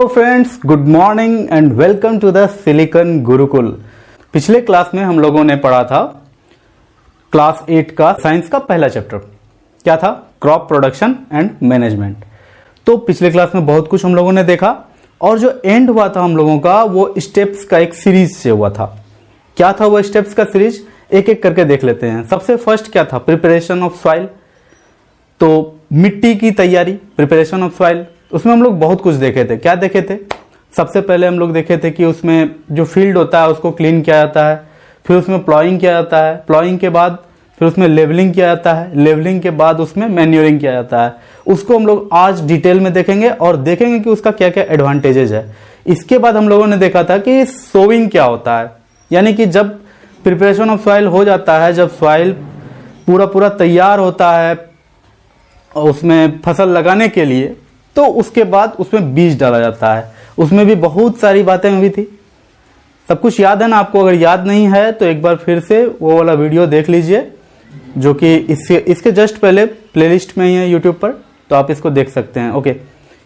Friends, good morning and welcome to the Silicon Gurukul. पिछले class में हम लोगों ने पढ़ा था क्लास 8 का साइंस का पहला चैप्टर। क्या था? Crop production and management. तो पिछले क्लास में बहुत कुछ हम लोगों ने देखा और जो एंड हुआ था हम लोगों का वो स्टेप्स का एक सीरीज से हुआ था। क्या था वो स्टेप्स का सीरीज? एक एक करके देख लेते हैं। सबसे फर्स्ट क्या था? Preparation of soil. तो मिट्टी की तैयारी, प्रिपरेशन ऑफ सॉइल, उसमें हम लोग बहुत कुछ देखे थे। क्या देखे थे? सबसे पहले हम लोग देखे थे कि उसमें जो फील्ड होता है उसको क्लीन किया जाता है, फिर उसमें प्लॉइंग किया जाता है, प्लॉइंग के बाद फिर उसमें लेवलिंग किया जाता है, लेवलिंग के बाद उसमें मैन्योरिंग किया जाता है। उसको हम लोग आज डिटेल में देखेंगे और देखेंगे कि उसका क्या क्या एडवांटेजेस है। इसके बाद हम लोगों ने देखा था कि सोविंग क्या होता है, यानी कि जब प्रिपरेशन ऑफ सॉइल हो जाता है, जब सॉइल पूरा तैयार होता है उसमें फसल लगाने के लिए, तो उसके बाद उसमें बीज डाला जाता है। उसमें भी बहुत सारी बातें हुई थी। सब कुछ याद है ना आपको? अगर याद नहीं है तो एक बार फिर से वो वाला वीडियो देख लीजिए, जो कि इसके जस्ट पहले प्लेलिस्ट में ही है यूट्यूब पर, तो आप इसको देख सकते हैं। ओके,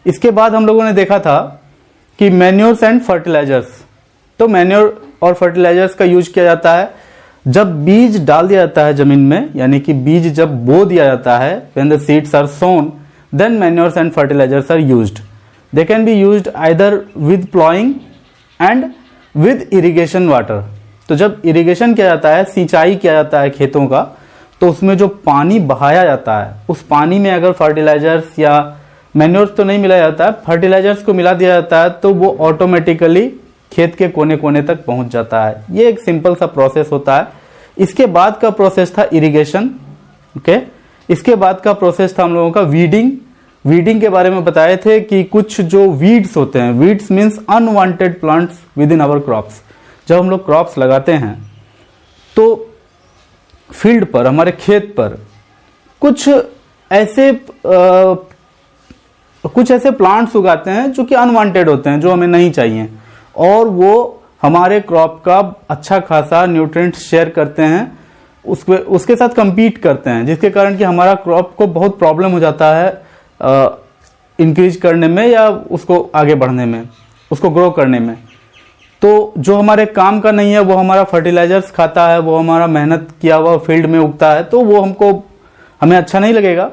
इसके बाद हम लोगों ने देखा था कि मैन्योर्स एंड फर्टिलाइजर्स। तो मैन्योर और फर्टिलाइजर्स का यूज किया जाता है जब बीज डाल दिया जाता है जमीन में, यानी कि बीज जब बो दिया जाता है, when the seeds are sown, then manures and fertilizers are used. They can be used either with plowing and with irrigation water. तो जब इरिगेशन किया जाता है, सिंचाई किया जाता है खेतों का, तो उसमें जो पानी बहाया जाता है, उस पानी में अगर फर्टिलाइजर्स या मैन्योर्स तो नहीं मिलाया जाता है, फर्टिलाइजर्स को मिला दिया जाता है, तो वो ऑटोमेटिकली खेत के कोने कोने तक पहुंच जाता है। ये एक सिंपल सा प्रोसेस होता है। इसके बाद का प्रोसेस था इरिगेशन। ओके, इसके बाद का प्रोसेस था हम लोगों का वीडिंग। वीडिंग के बारे में बताए थे कि कुछ जो वीड्स होते हैं, weeds means unwanted plants within our crops. जब हम लोग क्रॉप्स लगाते हैं तो फील्ड पर, हमारे खेत पर कुछ ऐसे प्लांट्स उगाते हैं जो कि अनवांटेड होते हैं, जो हमें नहीं चाहिए, और वो हमारे क्रॉप का अच्छा खासा न्यूट्रिएंट शेयर करते हैं, उसके साथ compete करते हैं, जिसके कारण कि हमारा क्रॉप को बहुत प्रॉब्लम हो जाता है इंक्रीज करने में या उसको आगे बढ़ने में, उसको ग्रो करने में। तो जो हमारे काम का नहीं है वो हमारा फर्टिलाइजर्स खाता है, वो हमारा मेहनत किया हुआ फील्ड में उगता है, तो वो हमें अच्छा नहीं लगेगा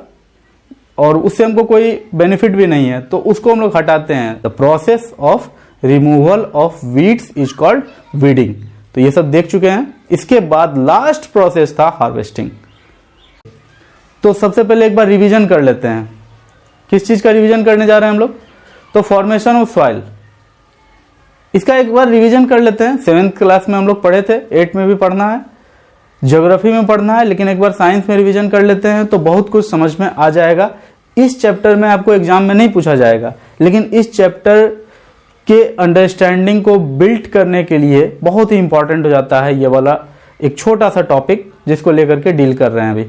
और उससे हमको कोई बेनिफिट भी नहीं है, तो उसको हम लोग हटाते हैं। The process of removal of weeds is called weeding. तो ये सब देख चुके हैं। इसके बाद लास्ट प्रोसेस था हार्वेस्टिंग। तो सबसे पहले एक बार रिवीजन कर लेते हैं। किस चीज का रिवीजन करने जा रहे हैं हम लोग? तो फॉर्मेशन ऑफ सॉइल, इसका एक बार रिवीजन कर लेते हैं। 7th क्लास में हम लोग पढ़े थे, 8 में भी पढ़ना है, ज्योग्राफी में पढ़ना है, लेकिन एक बार साइंस में रिवीजन कर लेते हैं तो बहुत कुछ समझ में आ जाएगा। इस चैप्टर में आपको एग्जाम में नहीं पूछा जाएगा, लेकिन इस चैप्टर के अंडरस्टैंडिंग को बिल्ड करने के लिए बहुत ही इंपॉर्टेंट हो जाता है ये वाला एक छोटा सा टॉपिक, जिसको लेकर के डील कर रहे हैं अभी।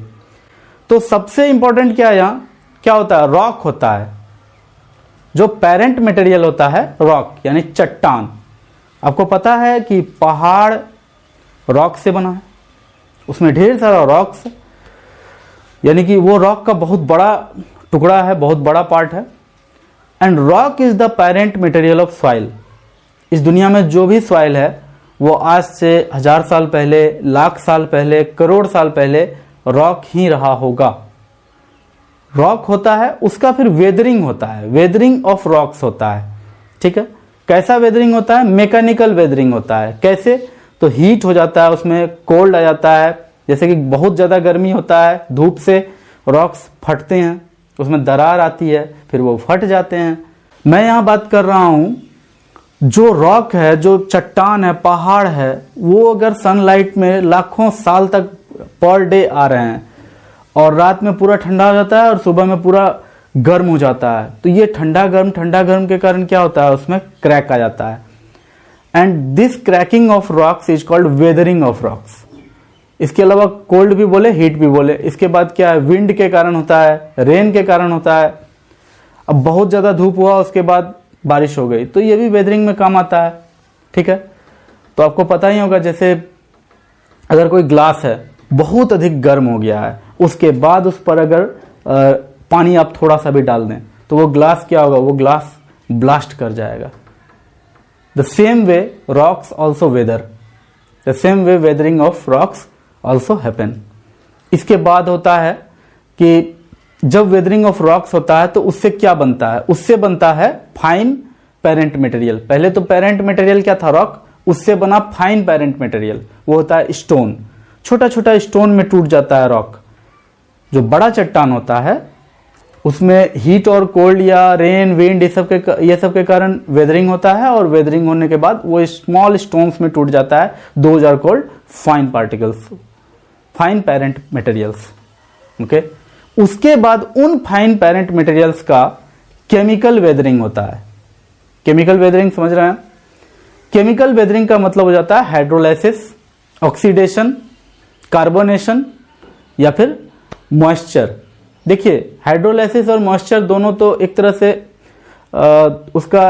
तो सबसे इंपॉर्टेंट क्या है यहाँ? क्या होता है? रॉक होता है। जो पेरेंट मटेरियल होता है रॉक, यानी चट्टान। आपको पता है कि पहाड़ रॉक से बना है, उसमें ढेर सारा रॉक्स, यानी कि वो रॉक का बहुत बड़ा टुकड़ा है, बहुत बड़ा पार्ट है। And rock is the parent material of soil. इस दुनिया में जो भी सॉइल है वो आज से 1000 साल पहले, लाख साल पहले, करोड़ साल पहले रॉक ही रहा होगा। रॉक होता है, उसका फिर वेदरिंग होता है, वेदरिंग ऑफ रॉक्स होता है। ठीक है, कैसा वेदरिंग होता है? मैकेनिकल वेदरिंग होता है। कैसे? तो हीट हो जाता है, उसमें कोल्ड आ जाता है, जैसे कि बहुत ज्यादा गर्मी होता है, धूप से रॉक्स फटते हैं, उसमें दरार आती है, फिर वो फट जाते हैं। मैं यहाँ बात कर रहा हूं, जो रॉक है, जो चट्टान है, पहाड़ है, वो अगर सनलाइट में लाखों साल तक पर डे आ रहे हैं और रात में पूरा ठंडा हो जाता है और सुबह में पूरा गर्म हो जाता है, तो ये ठंडा गर्म के कारण क्या होता है? उसमें क्रैक आ जाता है। And this cracking of rocks is called weathering of rocks. इसके अलावा कोल्ड भी बोले, हीट भी बोले। इसके बाद क्या है? विंड के कारण होता है, रेन के कारण होता है। अब बहुत ज्यादा धूप हुआ, उसके बाद बारिश हो गई, तो ये भी वेदरिंग में काम आता है। ठीक है, तो आपको पता ही होगा, जैसे अगर कोई ग्लास है, बहुत अधिक गर्म हो गया है, उसके बाद उस पर अगर पानी आप थोड़ा सा भी डाल दें तो वो ग्लास क्या होगा? वो ग्लास ब्लास्ट कर जाएगा। The same way rocks also weather, the same way weathering of rocks also happen. इसके बाद होता है कि जब वेदरिंग ऑफ रॉक्स होता है तो उससे क्या बनता है, उससे बनता है फाइन पेरेंट मटेरियल। पहले तो पेरेंट मटेरियल क्या था, रॉक, उससे बना फाइन पेरेंट मटेरियल, वो होता है स्टोन। छोटा छोटा स्टोन में टूट जाता है रॉक। जो बड़ा चट्टान होता है उसमें हीट और कोल्ड या रेन विंड ये सब के कारण वेदरिंग होता है, और वेदरिंग होने के बाद वो स्मॉल स्टोन्स में टूट जाता है। Those are called fine particles, fine parent materials. Okay, उसके बाद उन फाइन पेरेंट मटेरियल्स का केमिकल वेदरिंग होता है। केमिकल वेदरिंग समझ रहे हैं? केमिकल वेदरिंग का मतलब हो जाता है हाइड्रोलाइसिस, ऑक्सीडेशन, कार्बोनेशन या फिर मॉइस्चर। देखिए, हाइड्रोलाइसिस और मॉइस्चर दोनों तो एक तरह से उसका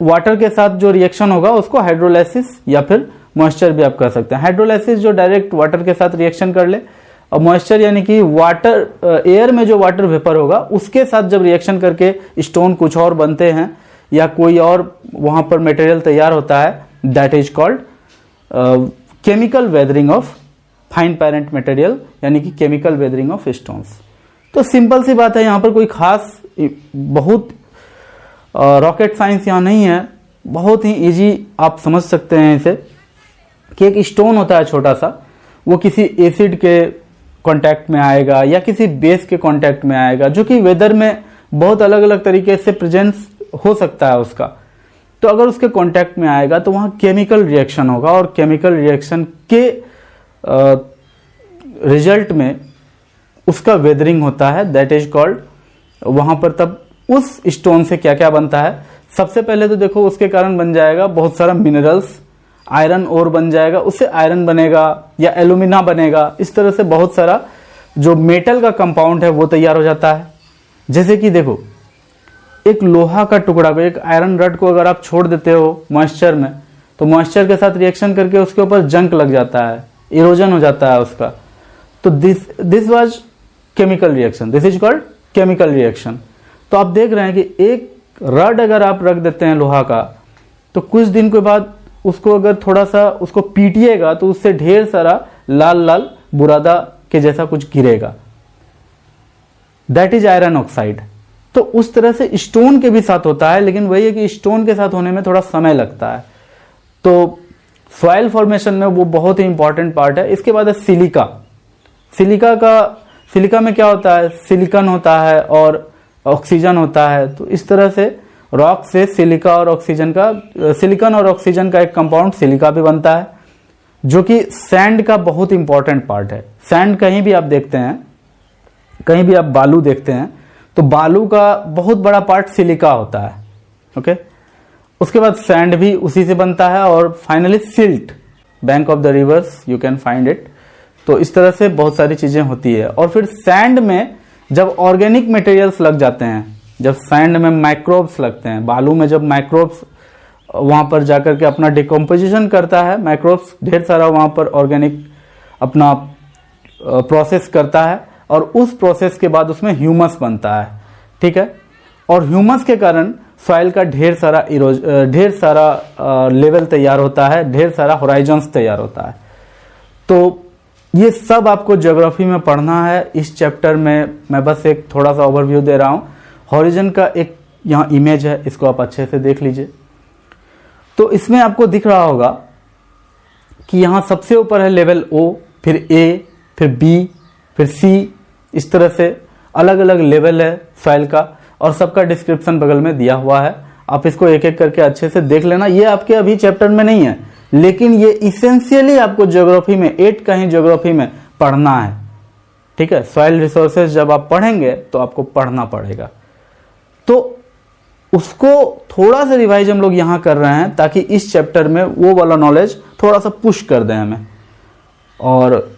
वाटर के साथ जो रिएक्शन होगा उसको हाइड्रोलाइसिस या फिर मॉइस्चर भी आप कर सकते हैं। हाइड्रोलाइसिस जो डायरेक्ट वाटर के साथ रिएक्शन कर ले, और मॉइस्चर यानी कि वाटर, एयर में जो वाटर वेपर होगा उसके साथ जब रिएक्शन करके स्टोन कुछ और बनते हैं या कोई और वहां पर मटेरियल तैयार होता है, that is called chemical weathering of fine parent material, यानी कि केमिकल वेदरिंग ऑफ स्टोन्स। तो सिंपल सी बात है, यहां पर कोई खास बहुत रॉकेट साइंस यहां नहीं है, बहुत ही इजी आप समझ सकते हैं इसे, कि एक स्टोन होता है छोटा सा, वो किसी एसिड के कांटेक्ट में आएगा या किसी बेस के कांटेक्ट में आएगा, जो कि वेदर में बहुत अलग अलग तरीके से प्रेजेंस हो सकता है उसका। तो अगर उसके कांटेक्ट में आएगा तो वहां केमिकल रिएक्शन होगा, और केमिकल रिएक्शन के रिजल्ट में उसका वेदरिंग होता है, दैट इज कॉल्ड। वहां पर तब उस स्टोन से क्या क्या बनता है, सबसे पहले तो देखो उसके कारण बन जाएगा बहुत सारा मिनरल्स, आयरन ओर बन जाएगा, उससे आयरन बनेगा या एल्यूमिना बनेगा। इस तरह से बहुत सारा जो मेटल का कंपाउंड है वो तैयार हो जाता है। जैसे कि देखो, एक लोहा का टुकड़ा को, एक आयरन रड को अगर आप छोड़ देते हो मॉइस्चर में, तो मॉइस्चर के साथ रिएक्शन करके उसके ऊपर जंक लग जाता है, इरोजन हो जाता है उसका। तो this was chemical reaction, this is called chemical reaction. तो आप देख रहे हैं कि एक रड अगर आप रख देते हैं लोहा का, तो कुछ दिन के बाद उसको अगर थोड़ा सा उसको पीटिएगा तो उससे ढेर सारा लाल लाल बुरादा के जैसा कुछ गिरेगा, दैट इज आयरन ऑक्साइड। तो उस तरह से स्टोन के भी साथ होता है, लेकिन वही है कि स्टोन के साथ होने में थोड़ा समय लगता है। तो सॉइल फॉर्मेशन में वो बहुत ही इंपॉर्टेंट पार्ट है। इसके बाद है सिलिका। सिलिका में क्या होता है, सिलिकॉन होता है और ऑक्सीजन होता है। तो इस तरह से रॉक से सिलिकॉन और ऑक्सीजन का एक कंपाउंड सिलिका भी बनता है, जो कि सैंड का बहुत इंपॉर्टेंट पार्ट है। सैंड कहीं भी आप देखते हैं, कहीं भी आप बालू देखते हैं, तो बालू का बहुत बड़ा पार्ट सिलिका होता है। ओके, उसके बाद सैंड भी उसी से बनता है, और finally silt, bank of the reverse you can find it. तो इस तरह से बहुत सारी चीजें होती है। और फिर सैंड में जब ऑर्गेनिक मटेरियल्स लग जाते हैं, जब सैंड में माइक्रोब्स लगते हैं, बालू में जब माइक्रोब्स वहां पर जाकर के अपना डिकम्पोजिशन करता है, माइक्रोब्स ढेर सारा वहां पर ऑर्गेनिक अपना प्रोसेस करता है, और उस प्रोसेस के बाद उसमें ह्यूमस बनता है। ठीक है, और ह्यूमस के कारण सॉइल का ढेर सारा लेवल तैयार होता है, ढेर सारा होराइजन्स तैयार होता है। तो ये सब आपको ज्योग्राफी में पढ़ना है। इस चैप्टर में मैं बस एक थोड़ा सा ओवरव्यू दे रहा हूं। हॉरिजन का एक यहाँ इमेज है, इसको आप अच्छे से देख लीजिए। तो इसमें आपको दिख रहा होगा कि यहाँ सबसे ऊपर है लेवल O, फिर A, फिर B, फिर C। इस तरह से अलग अलग लेवल है सॉइल का, और सबका डिस्क्रिप्शन बगल में दिया हुआ है। आप इसको एक एक करके अच्छे से देख लेना। ये आपके अभी चैप्टर में नहीं है, लेकिन ये इसेंशियली आपको ज्योग्राफी में 8 का ही ज्योग्राफी में पढ़ना है। ठीक है, सॉइल रिसोर्सेज जब आप पढ़ेंगे तो आपको पढ़ना पड़ेगा। तो उसको थोड़ा सा रिवाइज हम लोग यहां कर रहे हैं, ताकि इस चैप्टर में वो वाला नॉलेज थोड़ा सा पुश कर दें हमें। और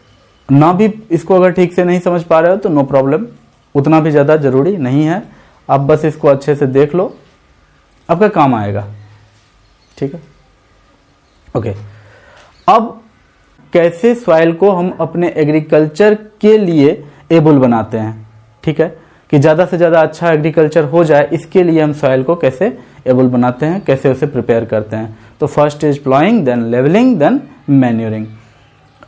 ना भी इसको अगर ठीक से नहीं समझ पा रहे हो तो नो प्रॉब्लम, उतना भी ज्यादा जरूरी नहीं है। आप बस इसको अच्छे से देख लो, आपका काम आएगा। ठीक है, ओके। अब कैसे सॉइल को हम अपने एग्रीकल्चर के लिए एबल बनाते हैं, ठीक है, कि ज़्यादा से ज़्यादा अच्छा एग्रीकल्चर हो जाए, इसके लिए हम सॉइल को कैसे एबल बनाते हैं, कैसे उसे प्रिपेयर करते हैं। तो first is ploughing, then levelling, then manuring.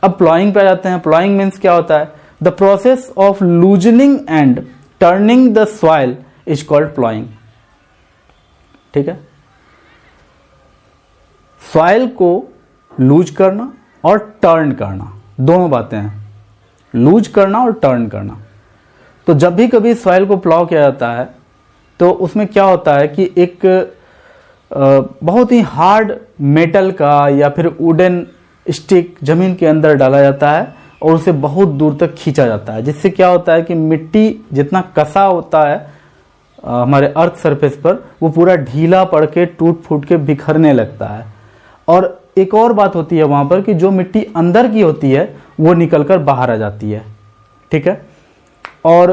अब प्लॉइंग पे आ जाते हैं। प्लॉइंग मीन्स क्या होता है? The process of loosening and turning the soil is called ploughing. ठीक है, सॉइल को लूज करना और टर्न करना, दोनों बातें हैं, लूज करना और टर्न करना। तो जब भी कभी सॉइल को प्लॉ किया जाता है तो उसमें क्या होता है कि एक बहुत ही हार्ड मेटल का या फिर वुडन स्टिक जमीन के अंदर डाला जाता है और उसे बहुत दूर तक खींचा जाता है, जिससे क्या होता है कि मिट्टी जितना कसा होता है हमारे अर्थ सरफेस पर, वो पूरा ढीला पड़ के टूट फूट के बिखरने लगता है। और एक और बात होती है वहां पर कि जो मिट्टी अंदर की होती है वो निकलकर बाहर आ जाती है। ठीक है, और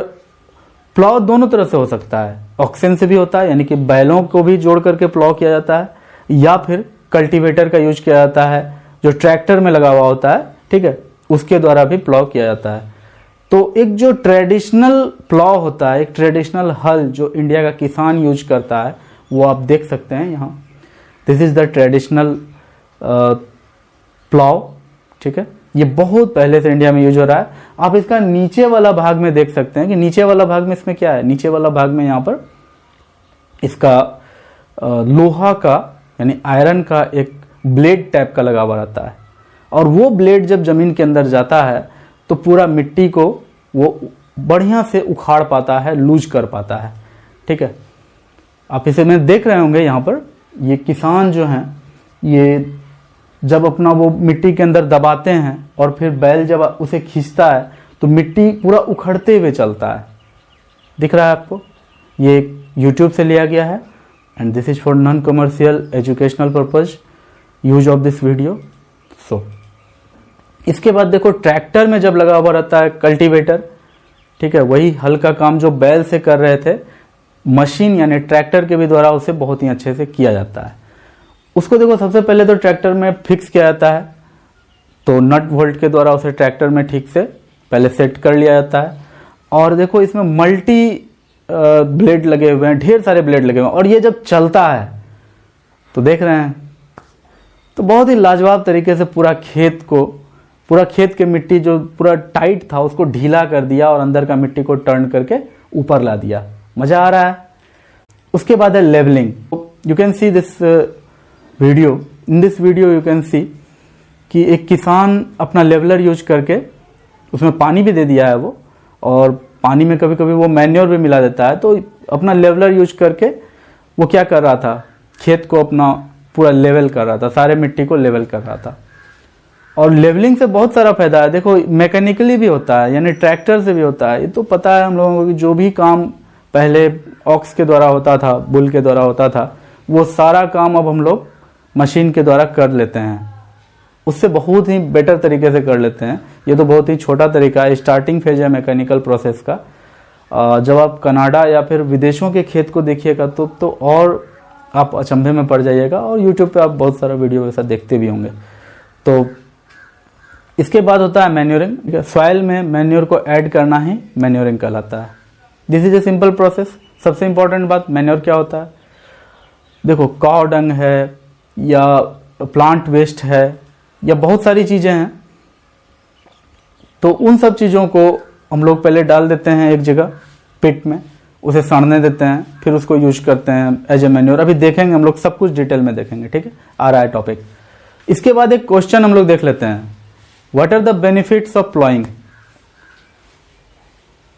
प्लॉ दोनों तरह से हो सकता है, ऑक्सन से भी होता है, यानी कि बैलों को भी जोड़ करके प्लॉ किया जाता है, या फिर कल्टीवेटर का यूज किया जाता है जो ट्रैक्टर में लगा हुआ होता है। ठीक है, उसके द्वारा भी प्लॉ किया जाता है। तो एक जो ट्रेडिशनल प्लॉ होता है, एक ट्रेडिशनल हल जो इंडिया का किसान यूज करता है, वो आप देख सकते हैं यहाँ। This is the traditional plough. ठीक है, ये बहुत पहले से इंडिया में यूज हो रहा है। आप इसका नीचे वाला भाग में देख सकते हैं कि नीचे वाला भाग में इसमें क्या है। नीचे वाला भाग में यहाँ पर इसका लोहा का यानी आयरन का एक ब्लेड टाइप का लगा हुआ रहता है, और वो ब्लेड जब जमीन के अंदर जाता है तो पूरा मिट्टी को वो बढ़िया से उखाड़ पाता है, लूज कर पाता है। ठीक है, आप इसे में देख रहे होंगे यहाँ पर, ये किसान जो हैं ये जब अपना वो मिट्टी के अंदर दबाते हैं और फिर बैल जब उसे खींचता है तो मिट्टी पूरा उखड़ते हुए चलता है। दिख रहा है आपको? ये यूट्यूब से लिया गया है and this is for non commercial educational purpose use of this video. So इसके बाद देखो, ट्रैक्टर में जब लगा हुआ रहता है कल्टीवेटर, ठीक है, वही हल का काम जो बैल से कर रहे थे, मशीन यानी ट्रैक्टर के भी द्वारा उसे बहुत ही अच्छे से किया जाता है। उसको देखो, सबसे पहले तो ट्रैक्टर में फिक्स किया जाता है, तो नट वोल्ट के द्वारा उसे ट्रैक्टर में ठीक से पहले सेट कर लिया जाता है। और देखो इसमें मल्टी ब्लेड लगे हुए हैं, ढेर सारे ब्लेड लगे हुए हैं, और ये जब चलता है तो देख रहे हैं तो बहुत ही लाजवाब तरीके से पूरा खेत के मिट्टी जो पूरा टाइट था उसको ढीला कर दिया और अंदर का मिट्टी को टर्न करके ऊपर ला दिया। मजा आ रहा है। उसके बाद है levelling. You can see this video, in this video you can see कि एक किसान अपना लेवलर यूज करके, उसमें पानी भी दे दिया है वो, और पानी में कभी कभी वो मैन्योर भी मिला देता है, तो अपना लेवलर यूज करके वो क्या कर रहा था, खेत को अपना पूरा लेवल कर रहा था, सारे मिट्टी को लेवल कर रहा था। और लेवलिंग से बहुत सारा फायदा है। देखो मैकेनिकली भी होता है, यानी ट्रैक्टर से भी होता है। ये तो पता है हम लोगों को कि जो भी काम पहले ऑक्स के द्वारा होता था, बुल के द्वारा होता था, वो सारा काम अब हम लोग मशीन के द्वारा कर लेते हैं, उससे बहुत ही बेटर तरीके से कर लेते हैं। ये तो बहुत ही छोटा तरीका है, स्टार्टिंग फेज है मैकेनिकल प्रोसेस का। जब आप कनाडा या फिर विदेशों के खेत को देखिएगा तो और आप अचंभे में पड़ जाइएगा, और यूट्यूब पे आप बहुत सारा वीडियो ऐसा देखते भी होंगे। तो इसके बाद होता है मैन्योरिंग। सॉइल में मैन्योर को ऐड करना ही मैन्योरिंग कहलाता है। This is a simple process. सबसे इंपॉर्टेंट बात, मैन्योर क्या होता है? देखो, काव डंग है या प्लांट वेस्ट है या बहुत सारी चीजें हैं, तो उन सब चीजों को हम लोग पहले डाल देते हैं एक जगह पिट में, उसे सड़ने देते हैं, फिर उसको यूज करते हैं एज ए मैन्योर। अभी देखेंगे हम लोग, सब कुछ डिटेल में देखेंगे। ठीक है, आ रहा है टॉपिक। इसके बाद एक क्वेश्चन हम लोग देख लेते हैं, what are the benefits of ploughing?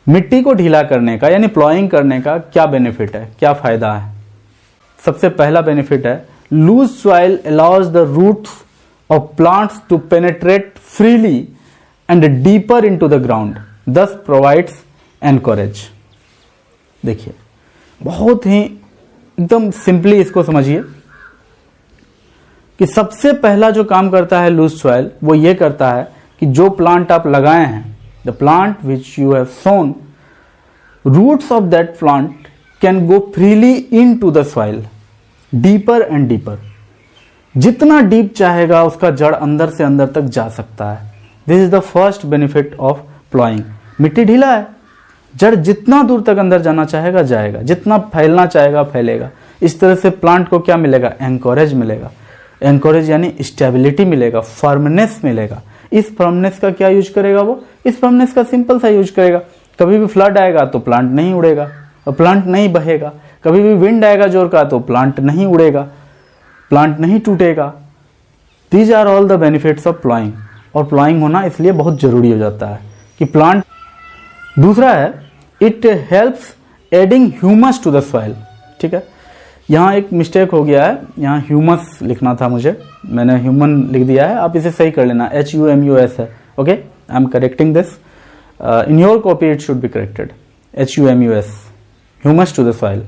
मिट्टी को ढीला करने का यानी प्लॉइंग करने का क्या बेनिफिट है, क्या फायदा है? सबसे पहला बेनिफिट है, loose soil allows the roots of plants to penetrate freely and deeper into the ground, thus provides anchorage. देखिए, बहुत ही एकदम सिंपली इसको समझिए कि सबसे पहला जो काम करता है लूज सॉइल, वो ये करता है कि जो प्लांट आप लगाए हैं, the plant which you have sown, roots of that plant can go freely into the soil deeper and deeper. जितना डीप चाहेगा उसका जड़ अंदर से अंदर तक जा सकता है। This is the first benefit of ploughing. मिट्टी ढीला है, जड़ जितना दूर तक अंदर जाना चाहेगा जाएगा, जितना फैलना चाहेगा फैलेगा। इस तरह से प्लांट को क्या मिलेगा, एंकोरेज मिलेगा। एंकोरेज यानी स्टेबिलिटी मिलेगा, फर्मनेस मिलेगा। इस फर्मनेस का क्या यूज करेगा वो, इस फर्मनेस का सिंपल सा यूज करेगा। कभी भी फ्लड आएगा तो प्लांट नहीं उड़ेगा, प्लांट नहीं बहेगा। कभी भी विंड आएगा जोर का तो प्लांट नहीं उड़ेगा, प्लांट नहीं टूटेगा। These are all the benefits of ploughing. और प्लॉइंग होना इसलिए बहुत जरूरी हो जाता है कि प्लांट। दूसरा है it helps adding humus to the soil. ठीक है, यहाँ एक मिस्टेक हो गया है, यहाँ ह्यूमस लिखना था मुझे, मैंने ह्यूमन लिख दिया है, आप इसे सही कर लेना, HUMUS है। Okay, I am correcting this, in your copy it should be corrected, HUMUS, humus to the soil,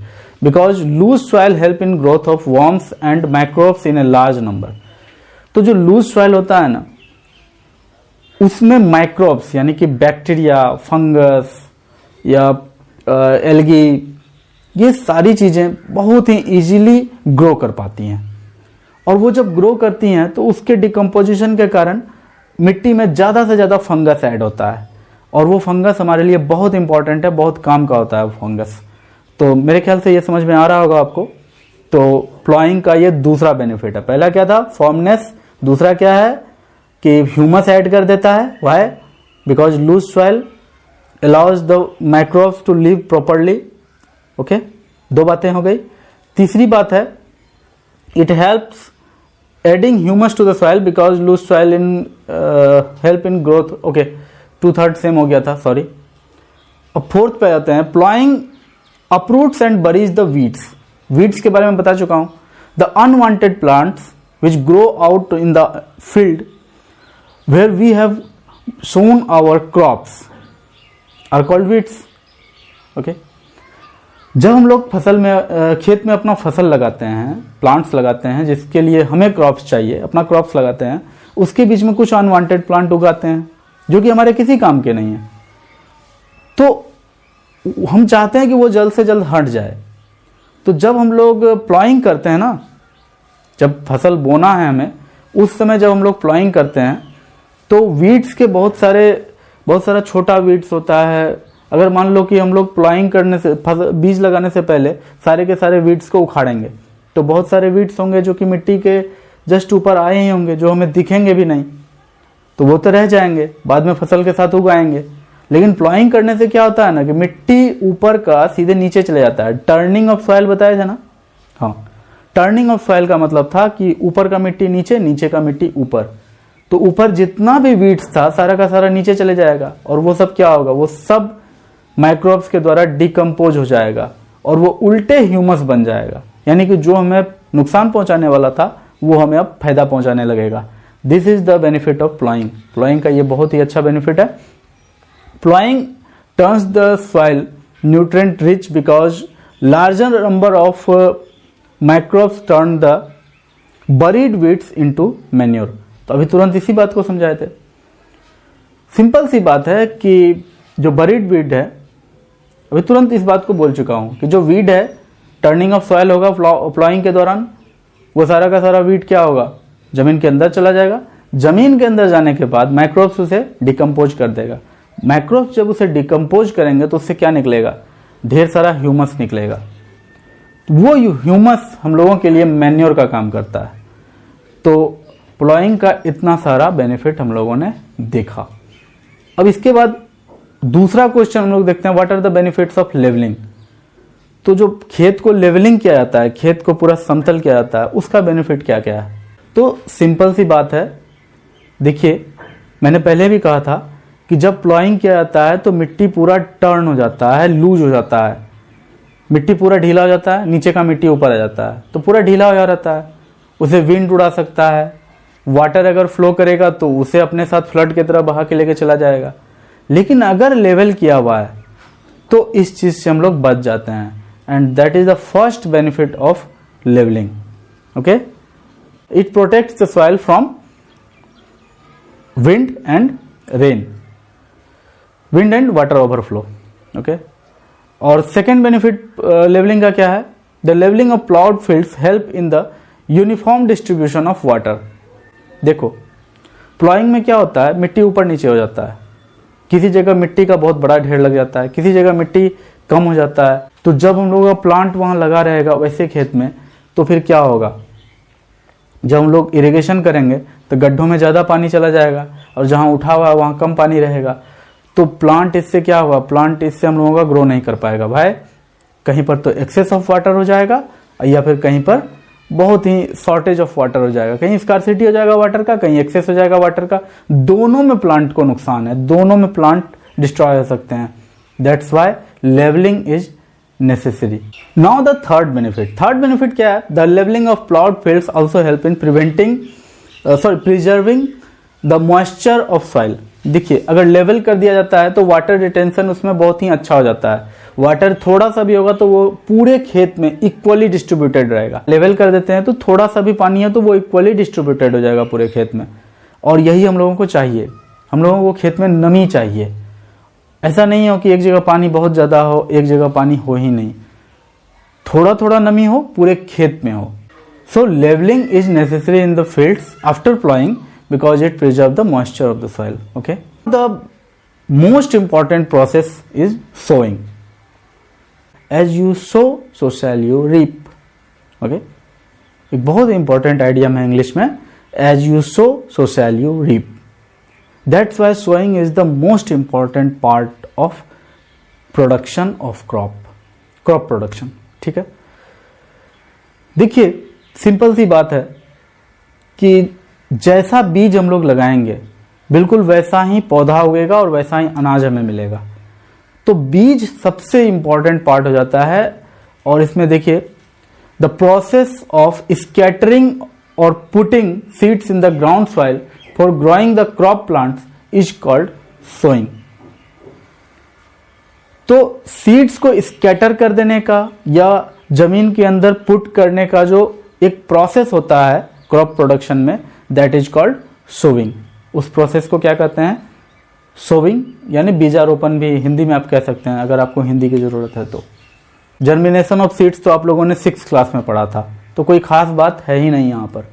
because loose soil help in growth of worms and microbes in a large number. तो जो loose soil होता है ना, उसमें microbes यानी कि bacteria, fungus या algae, ये सारी चीजें बहुत ही इजीली ग्रो कर पाती हैं। और वो जब ग्रो करती हैं तो उसके डिकम्पोजिशन के कारण मिट्टी में ज़्यादा से ज़्यादा फंगस ऐड होता है, और वो फंगस हमारे लिए बहुत इंपॉर्टेंट है, बहुत काम का होता है वो फंगस। तो मेरे ख्याल से ये समझ में आ रहा होगा आपको। तो प्लॉइंग का ये दूसरा बेनिफिट है। पहला क्या था, फॉर्मनेस। दूसरा क्या है कि ह्यूमस ऐड कर देता है। Why? Because loose soil allows the microbes to live properly. Okay, दो बातें हो गई। तीसरी बात है it helps adding humus to the soil because loose soil in help in growth. Okay, 2/3 same हो गया था, सॉरी। अब फोर्थ पे आते हैं, ploughing uproots and buries the weeds। weeds के बारे में बता चुका हूं। the unwanted plants which grow out in the field where we have sown our crops are called weeds। okay, जब हम लोग फसल में खेत में अपना फसल लगाते हैं, प्लांट्स लगाते हैं जिसके लिए हमें क्रॉप्स चाहिए, अपना क्रॉप्स लगाते हैं, उसके बीच में कुछ अनवांटेड प्लांट उगाते हैं जो कि हमारे किसी काम के नहीं है। तो हम चाहते हैं कि वो जल्द से जल्द हट जाए। तो जब हम लोग प्लॉइंग करते हैं ना, जब फसल बोना है हमें, उस समय जब हम लोग प्लॉइंग करते हैं तो वीड्स के बहुत सारा छोटा वीड्स होता है। अगर मान लो कि हम लोग प्लॉइंग करने से, बीज लगाने से पहले सारे के सारे वीड्स को उखाड़ेंगे तो बहुत सारे वीड्स होंगे जो कि मिट्टी के जस्ट ऊपर आए ही होंगे, जो हमें दिखेंगे भी नहीं, तो वो तो रह जाएंगे, बाद में फसल के साथ उगाएंगे। लेकिन प्लॉइंग करने से क्या होता है ना कि मिट्टी ऊपर का सीधे नीचे चले जाता है। टर्निंग ऑफ सॉइल बताया था ना, हाँ, टर्निंग ऑफ सॉइल का मतलब था कि ऊपर का मिट्टी नीचे, नीचे का मिट्टी ऊपर। तो ऊपर जितना भी वीड्स था सारा का सारा नीचे चले जाएगा, और वो सब क्या होगा, वो सब माइक्रोब्स के द्वारा डिकम्पोज हो जाएगा और वो उल्टे ह्यूमस बन जाएगा। यानी कि जो हमें नुकसान पहुंचाने वाला था वो हमें अब फायदा पहुंचाने लगेगा। This is the benefit of ploughing. Ploughing का ये बहुत ही अच्छा बेनिफिट है। Plowing turns the soil nutrient rich because larger number of microbes turn the buried weeds into manure। तो अभी तुरंत इसी बात को समझाए थे। सिंपल सी बात है कि जो buried weed है, अभी तुरंत इस बात को बोल चुका हूं कि जो weed है, टर्निंग ऑफ सॉइल होगा प्लॉइंग के दौरान, वो सारा का सारा weed क्या होगा, जमीन के अंदर चला जाएगा। जमीन के अंदर जाने के बाद माइक्रोब्स उसे डिकम्पोज कर देगा। माइक्रोब्स जब उसे डिकम्पोज करेंगे तो उससे क्या निकलेगा, ढेर सारा ह्यूमस निकलेगा। वो ह्यूमस हम लोगों के लिए मैन्योर का काम करता है। तो प्लॉइंग का इतना सारा बेनिफिट हम लोगों ने देखा। अब इसके बाद दूसरा क्वेश्चन हम लोग देखते हैं, what are the benefits of levelling. तो जो खेत को लेवलिंग किया जाता है, खेत को पूरा समतल किया जाता है, उसका बेनिफिट क्या क्या है। तो सिंपल सी बात है, देखिए मैंने पहले भी कहा था कि जब प्लॉइंग किया जाता है तो मिट्टी पूरा टर्न हो जाता है, लूज हो जाता है, मिट्टी पूरा ढीला हो जाता है, नीचे का मिट्टी ऊपर आ जाता है, तो पूरा ढीला हो जाता है। उसे विंड उड़ा सकता है, वाटर अगर फ्लो करेगा तो उसे अपने साथ फ्लड की तरह बहा के लेके चला जाएगा। लेकिन अगर लेवल किया हुआ है तो इस चीज से हम लोग बच जाते हैं, and that is the first benefit of levelling. Okay, it protects the soil from wind and rain, wind and water overflow. Okay, और सेकेंड बेनिफिट लेवलिंग का क्या है, the levelling of ploughed fields help in the uniform distribution of water. देखो ploughing में क्या होता है, मिट्टी ऊपर नीचे हो जाता है, किसी जगह मिट्टी का बहुत बड़ा ढेर लग जाता है, किसी जगह मिट्टी कम हो जाता है। तो जब हम लोगों का प्लांट वहाँ लगा रहेगा वैसे खेत में, तो फिर क्या होगा, जब हम लोग इरिगेशन करेंगे तो गड्ढों में ज़्यादा पानी चला जाएगा और जहाँ उठा हुआ है वहाँ कम पानी रहेगा। तो प्लांट इससे क्या होगा, प्लांट इससे हम लोगों का ग्रो नहीं कर पाएगा भाई। कहीं पर तो एक्सेस ऑफ वाटर हो जाएगा या फिर कहीं पर बहुत ही शॉर्टेज ऑफ वाटर हो जाएगा, कहीं स्कार्सिटी हो जाएगा वाटर का, कहीं एक्सेस हो जाएगा वाटर का। दोनों में प्लांट को नुकसान है, दोनों में प्लांट डिस्ट्रॉय हो सकते हैं। That's why levelling is necessary. Now the third benefit क्या है, the levelling of ploughed fields also help in preserving the moisture of soil. देखिए, अगर लेवल कर दिया जाता है तो वाटर रिटेंशन उसमें बहुत ही अच्छा हो जाता है। वाटर थोड़ा सा भी होगा तो वो पूरे खेत में इक्वली डिस्ट्रीब्यूटेड रहेगा। लेवल कर देते हैं तो थोड़ा सा भी पानी है तो वो इक्वली डिस्ट्रीब्यूटेड हो जाएगा पूरे खेत में, और यही हम लोगों को चाहिए। हम लोगों को खेत में नमी चाहिए। ऐसा नहीं हो कि एक जगह पानी बहुत ज़्यादा हो, एक जगह पानी हो ही नहीं, थोड़ा थोड़ा नमी हो, पूरे खेत में हो। So levelling is necessary in the fields after ploughing because it preserves the moisture of the soil. Okay, the most important process is sowing. As you sow, so shall you reap. Okay, एक बहुत important idea है English में, as you sow, so shall you reap. That's why sowing is the most important part of production of crop production. ठीक है, देखिए simple सी बात है कि जैसा बीज हम लोग लगाएंगे बिल्कुल वैसा ही पौधा उगेगा और वैसा ही अनाज हमें मिलेगा। तो बीज सबसे इंपॉर्टेंट पार्ट हो जाता है। और इसमें देखिए, द प्रोसेस ऑफ स्कैटरिंग और putting seeds in the ground soil for growing the crop plants is called sowing. तो सीड्स को स्कैटर कर देने का या जमीन के अंदर पुट करने का जो एक प्रोसेस होता है क्रॉप प्रोडक्शन में, दैट इज कॉल्ड सोविंग। उस प्रोसेस को क्या कहते हैं, सोविंग, यानी बीजारोपण भी हिंदी में आप कह सकते हैं अगर आपको हिंदी की जरूरत है तो। जर्मिनेशन ऑफ सीड्स तो आप लोगों ने 6th क्लास में पढ़ा था, तो कोई खास बात है ही नहीं यहाँ पर।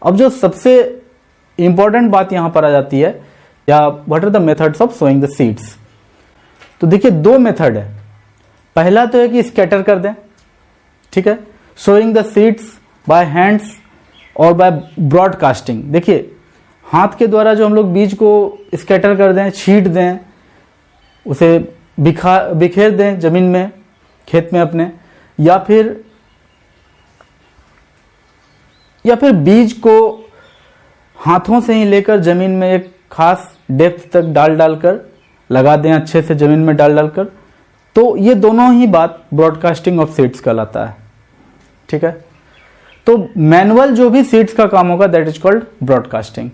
अब जो सबसे इंपॉर्टेंट बात यहाँ पर आ जाती है, या what are the methods of sowing the seeds. तो देखिए 2 मेथड है। पहला तो है कि स्कैटर कर दें, ठीक है, sowing the seeds by hands और बाय ब्रॉडकास्टिंग। देखिए हाथ के द्वारा जो हम लोग बीज को स्कैटर कर दें, छीट दें, उसे बिखेर दें जमीन में, खेत में अपने, या फिर बीज को हाथों से ही लेकर जमीन में एक खास डेप्थ तक डालकर लगा दें, अच्छे से जमीन में डालकर। तो ये दोनों ही बात ब्रॉडकास्टिंग ऑफ सीड्स कहलाता है। ठीक है, तो मैनुअल जो भी सीड्स का काम होगा that is called broadcasting.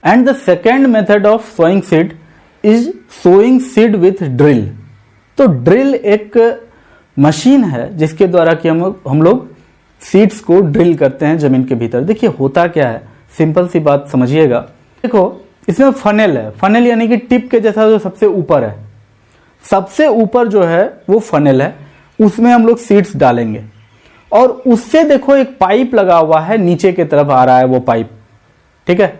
And the second method of sowing seed is sowing seed with drill. तो ड्रिल एक मशीन है जिसके द्वारा कि हम लोग सीड्स को ड्रिल करते हैं जमीन के भीतर। देखिए होता क्या है, सिंपल सी बात समझिएगा। देखो इसमें फनेल है, फनेल यानी कि टिप के जैसा जो सबसे ऊपर है, सबसे ऊपर जो है वो फनेल है, उसमें हम लोग सीड्स डालेंगे। और उससे देखो एक पाइप लगा हुआ है, नीचे की तरफ आ रहा है वो पाइप, ठीक है।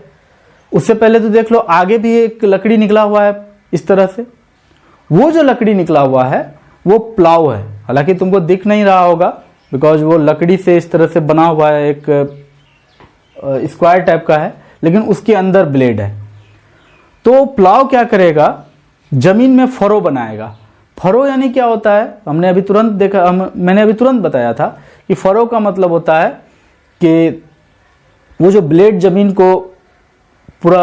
उससे पहले तो देख लो आगे भी एक लकड़ी निकला हुआ है इस तरह से, वो जो लकड़ी निकला हुआ है वो प्लाव है। हालांकि तुमको दिख नहीं रहा होगा बिकॉज वो लकड़ी से इस तरह से बना हुआ है, एक स्क्वायर टाइप का है, लेकिन उसके अंदर ब्लेड है। तो प्लाव क्या करेगा, जमीन में फरो बनाएगा। फरो यानी क्या होता है, मैंने अभी तुरंत बताया था कि फरो का मतलब होता है कि वो जो ब्लेड जमीन को पूरा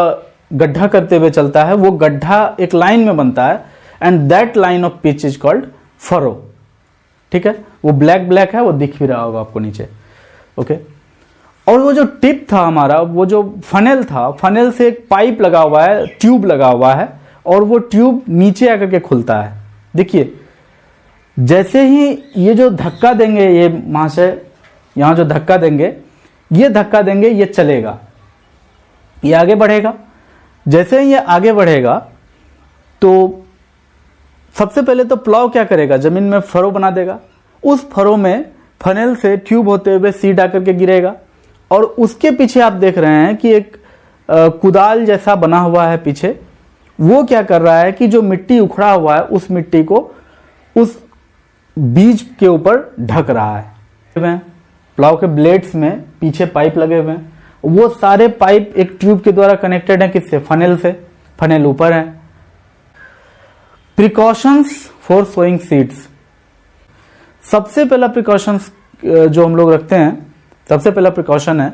गड्ढा करते हुए चलता है, वो गड्ढा एक लाइन में बनता है, and that line of pitch is called furrow. ठीक है, वो ब्लैक है, वो दिख भी रहा होगा आपको नीचे। ओके, और वो जो टिप था हमारा, वो जो फनेल था, फनेल से एक पाइप लगा हुआ है, ट्यूब लगा हुआ है, और वो ट्यूब नीचे आकर के खुलता है। देखिए जैसे ही ये जो धक्का देंगे, ये वहां से यहां जो धक्का देंगे, ये चलेगा, ये आगे बढ़ेगा। जैसे ही ये आगे बढ़ेगा तो सबसे पहले तो प्लाव क्या करेगा, जमीन में फरो बना देगा। उस फरो में फनेल से ट्यूब होते हुए सीड आकर के गिरेगा, और उसके पीछे आप देख रहे हैं कि एक कुदाल जैसा बना हुआ है पीछे, वो क्या कर रहा है कि जो मिट्टी उखड़ा हुआ है उस मिट्टी को उस बीज के ऊपर ढक रहा है। प्लाव के ब्लेड्स में पीछे पाइप लगे हुए हैं, वो सारे पाइप एक ट्यूब के द्वारा कनेक्टेड है, किससे? फनेल से। फनेल ऊपर है। Precautions for sowing seeds. सबसे पहला प्रिकॉशंस जो हम लोग रखते हैं, सबसे पहला प्रिकॉशन है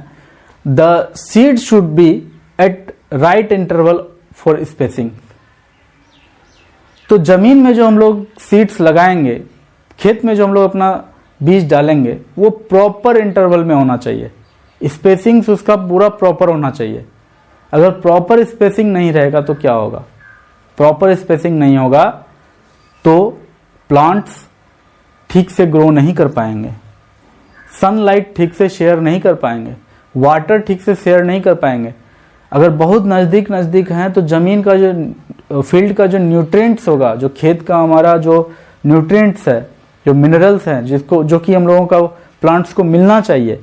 the seed should be at right interval for spacing. तो जमीन में जो हम लोग सीड्स लगाएंगे, खेत में जो हम लोग अपना बीज डालेंगे, वो प्रॉपर इंटरवल में होना चाहिए। स्पेसिंग उसका पूरा प्रॉपर होना चाहिए। अगर प्रॉपर स्पेसिंग नहीं रहेगा तो क्या होगा? प्रॉपर स्पेसिंग नहीं होगा तो प्लांट्स ठीक से ग्रो नहीं कर पाएंगे, सनलाइट ठीक से शेयर नहीं कर पाएंगे, वाटर ठीक से शेयर नहीं कर पाएंगे। अगर बहुत नज़दीक नज़दीक हैं तो ज़मीन का जो फील्ड का जो न्यूट्रिएंट्स होगा, जो खेत का हमारा जो न्यूट्रिएंट्स है, जो मिनरल्स हैं, जिसको जो कि हम लोगों का प्लांट्स को मिलना चाहिए,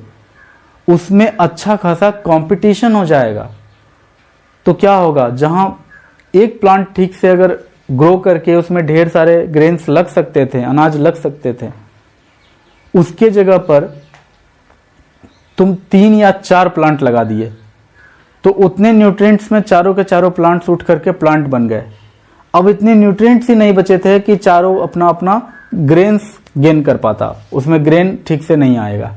उसमें अच्छा खासा कंपटीशन हो जाएगा। तो क्या होगा? जहां एक प्लांट ठीक से अगर ग्रो करके उसमें ढेर सारे ग्रेन्स लग सकते थे, अनाज लग सकते थे, उसके जगह पर तुम 3 या 4 प्लांट लगा दिए तो उतने न्यूट्रिएंट्स में चारों के चारों प्लांट्स उठ करके प्लांट बन गए। अब इतने न्यूट्रिएंट्स ही नहीं बचे थे कि चारों अपना अपना ग्रेन्स गेन कर पाता, उसमें ग्रेन ठीक से नहीं आएगा।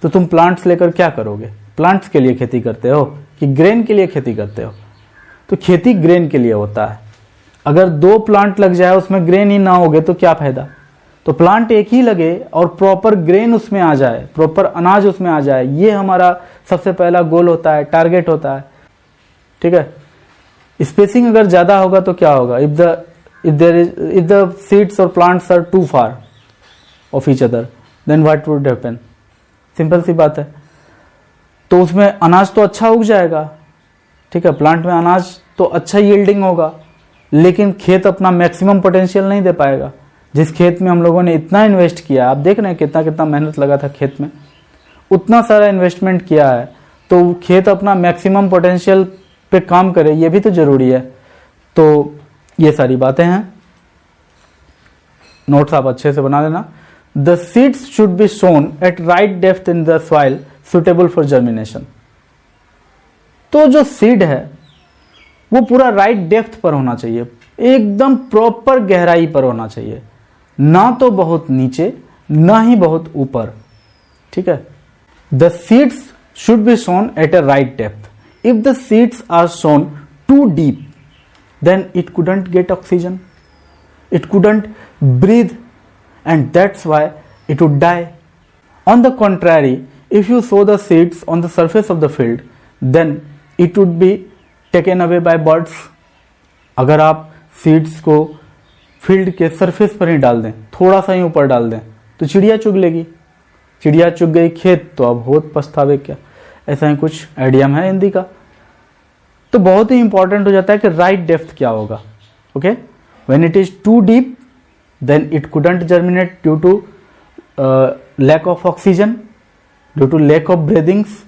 तो तुम प्लांट्स लेकर क्या करोगे? प्लांट्स के लिए खेती करते हो कि ग्रेन के लिए खेती करते हो? तो खेती ग्रेन के लिए होता है। अगर 2 प्लांट लग जाए उसमें ग्रेन ही ना होगे तो क्या फायदा? तो प्लांट एक ही लगे और प्रॉपर ग्रेन उसमें आ जाए, प्रॉपर अनाज उसमें आ जाए, ये हमारा सबसे पहला गोल होता है, टारगेट होता है। ठीक है। स्पेसिंग अगर ज्यादा होगा तो क्या होगा? if the seeds or plants are too far of each other, then what would happen? Simple सी बात है। तो उसमें अनाज तो अच्छा उग जाएगा, ठीक है, प्लांट में अनाज तो अच्छा यील्डिंग होगा, लेकिन खेत अपना मैक्सिमम पोटेंशियल नहीं दे पाएगा। जिस खेत में हम लोगों ने इतना इन्वेस्ट किया, आप देख रहे हैं कितना कितना मेहनत लगा था खेत में, उतना सारा इन्वेस्टमेंट किया है, तो खेत अपना मैक्सिमम पोटेंशियल पे काम करे, ये भी तो जरूरी है। तो ये सारी बातें हैं, नोट्स आप अच्छे से बना लेना। The seeds should be sown at right depth in the soil suitable for germination. तो जो सीड है वो पूरा राइट डेप्थ पर होना चाहिए, एकदम प्रॉपर गहराई पर होना चाहिए, ना तो बहुत नीचे ना ही बहुत ऊपर। ठीक है। The seeds should be sown at a right depth. If the seeds are sown too deep then it couldn't get oxygen, it couldn't breathe, and that's why it would die. On the contrary, if you sow the seeds on the surface of the field, then it would be taken away by birds. अगर आप seeds को field के surface पर ही डाल दें, थोड़ा सा ही ऊपर डाल दें, तो चिड़िया चुग लेगी। चिड़िया चुग गई खेत तो अब होत पछतावे क्या, ऐसा ही कुछ आइडियम है हिंदी का। तो बहुत ही इंपॉर्टेंट हो जाता है कि राइट डेप्थ क्या होगा। Okay, when it is too deep then it couldn't germinate due to lack of oxygen, due to lack of breathings,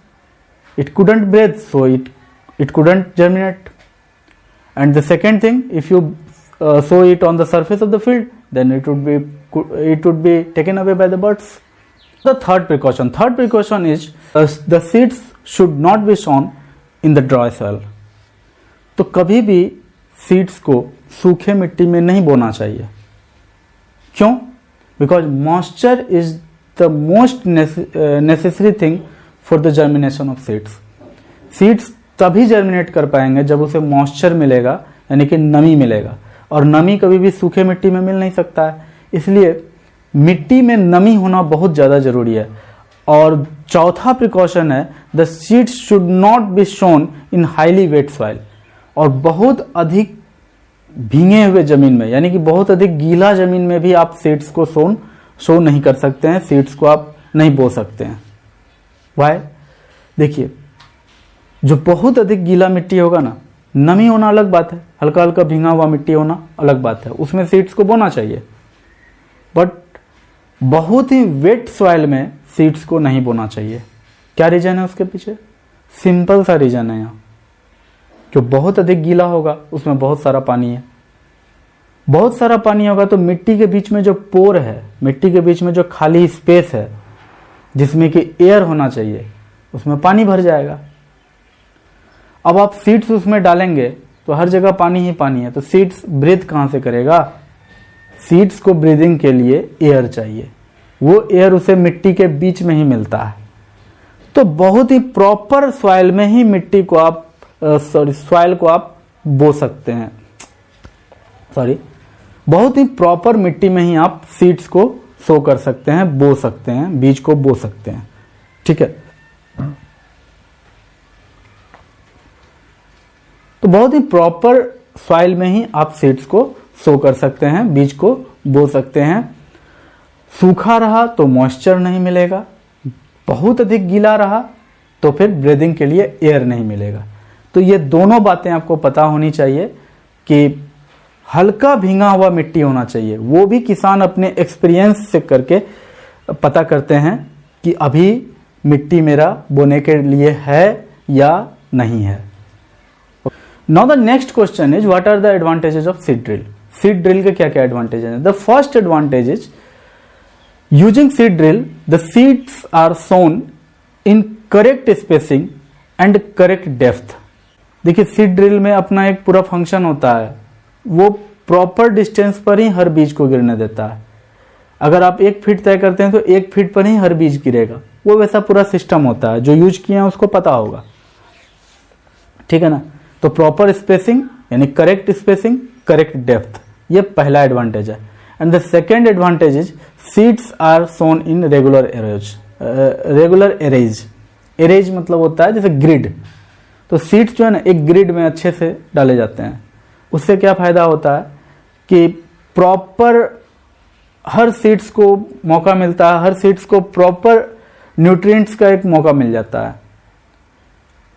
it couldn't breathe, so it couldn't germinate. And the second thing, if you sow it on the surface of the field, then it would be taken away by the birds. The third precaution is the seeds should not be sown in the dry soil. तो कभी भी seeds को सूखे मिट्टी में नहीं बोना चाहिए। क्यों? Because moisture is the most necessary thing for the germination of seeds. Seeds तभी जर्मिनेट कर पाएंगे जब उसे मॉइस्चर मिलेगा, यानी कि नमी मिलेगा, और नमी कभी भी सूखे मिट्टी में मिल नहीं सकता है। इसलिए मिट्टी में नमी होना बहुत ज़्यादा जरूरी है। और चौथा प्रिकॉशन है the seeds should not be sown in highly wet soil. और बहुत अधिक भीगे हुए जमीन में, यानी कि बहुत अधिक गीला जमीन में भी आप सीड्स को सो नहीं कर सकते हैं, सीड्स को आप नहीं बो सकते हैं। वाई? देखिए, जो बहुत अधिक गीला मिट्टी होगा ना, नमी होना अलग बात है, हल्का हल्का भींगा हुआ मिट्टी होना अलग बात है, उसमें सीड्स को बोना चाहिए। बट बहुत ही वेट सॉइल में सीड्स को नहीं बोना चाहिए। क्या रीजन है उसके पीछे? सिंपल सा रीजन है यहाँ। जो बहुत अधिक गीला होगा उसमें बहुत सारा पानी है, बहुत सारा पानी होगा तो मिट्टी के बीच में जो पोर है, मिट्टी के बीच में जो खाली स्पेस है जिसमें कि एयर होना चाहिए, उसमें पानी भर जाएगा। अब आप सीड्स उसमें डालेंगे तो हर जगह पानी ही पानी है, तो सीड्स ब्रीथ कहां से करेगा? सीड्स को ब्रीदिंग के लिए एयर चाहिए, वो एयर उसे मिट्टी के बीच में ही मिलता है। तो बहुत ही प्रॉपर सॉइल में ही मिट्टी को आप सॉइल को आप बो सकते हैं, बहुत ही प्रॉपर मिट्टी में ही आप सीड्स को सो कर सकते हैं, बो सकते हैं, बीज को बो सकते हैं। ठीक है, तो बहुत ही प्रॉपर सॉइल में ही आप सीड्स को सो कर सकते हैं, बीज को बो सकते हैं। सूखा रहा तो मॉइस्चर नहीं मिलेगा, बहुत अधिक गीला रहा तो फिर ब्रीदिंग के लिए एयर नहीं मिलेगा। तो ये दोनों बातें आपको पता होनी चाहिए कि हल्का भींगा हुआ मिट्टी होना चाहिए, वो भी किसान अपने एक्सपीरियंस से करके पता करते हैं कि अभी मिट्टी मेरा बोने के लिए है या नहीं है। Now the next question is what are the advantages of seed drill. Seed drill के क्या क्या एडवांटेज हैं? The first advantage is using seed drill the seeds are sown in correct spacing and correct depth. देखिए seed drill में अपना एक पूरा function होता है, वो प्रॉपर डिस्टेंस पर ही हर बीज को गिरने देता है। अगर आप 1 फीट तय करते हैं तो 1 फीट पर ही हर बीज गिरेगा, वो वैसा पूरा सिस्टम होता है, जो यूज किए हैं उसको पता होगा। ठीक है ना, तो प्रॉपर स्पेसिंग यानी करेक्ट स्पेसिंग, करेक्ट डेप्थ, ये पहला एडवांटेज है। And the second advantage is seeds are sown in regular arrays. Regular arrays, arrays मतलब होता है जैसे ग्रिड, तो सीड्स जो है ना एक ग्रिड में अच्छे से डाले जाते हैं। उससे क्या फायदा होता है कि प्रॉपर हर सीड्स को मौका मिलता है, हर सीड्स को प्रॉपर न्यूट्रिएंट्स का एक मौका मिल जाता है।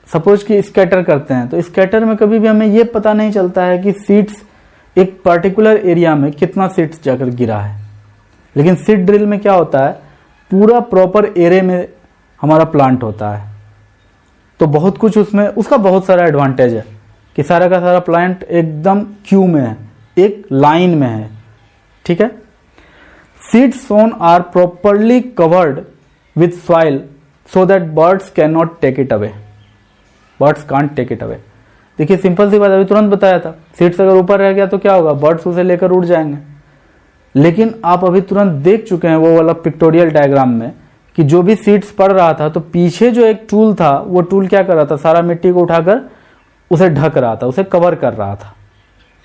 सपोज कि स्कैटर करते हैं तो स्कैटर में कभी भी हमें यह पता नहीं चलता है कि सीड्स एक पर्टिकुलर एरिया में कितना सीड्स जाकर गिरा है, लेकिन सीड ड्रिल में क्या होता है पूरा प्रॉपर एरिया में हमारा प्लांट होता है। तो बहुत कुछ उसमें, उसका बहुत सारा एडवांटेज है कि सारा का सारा प्लांट एकदम क्यू में है, एक लाइन में है। ठीक है, seeds sown are properly covered with soil so that birds can not take it away, birds can't take it away. देखिए सिंपल सी बात अभी तुरंत बताया था, सीड्स अगर ऊपर रह गया तो क्या होगा, बर्ड्स उसे लेकर उड़ जाएंगे। लेकिन आप अभी तुरंत देख चुके हैं वो वाला पिक्टोरियल डायग्राम में कि जो भी सीड्स पड़ रहा था तो पीछे जो एक टूल था, वो टूल क्या कर रहा था, सारा मिट्टी को उठाकर उसे ढक रहा था, उसे कवर कर रहा था।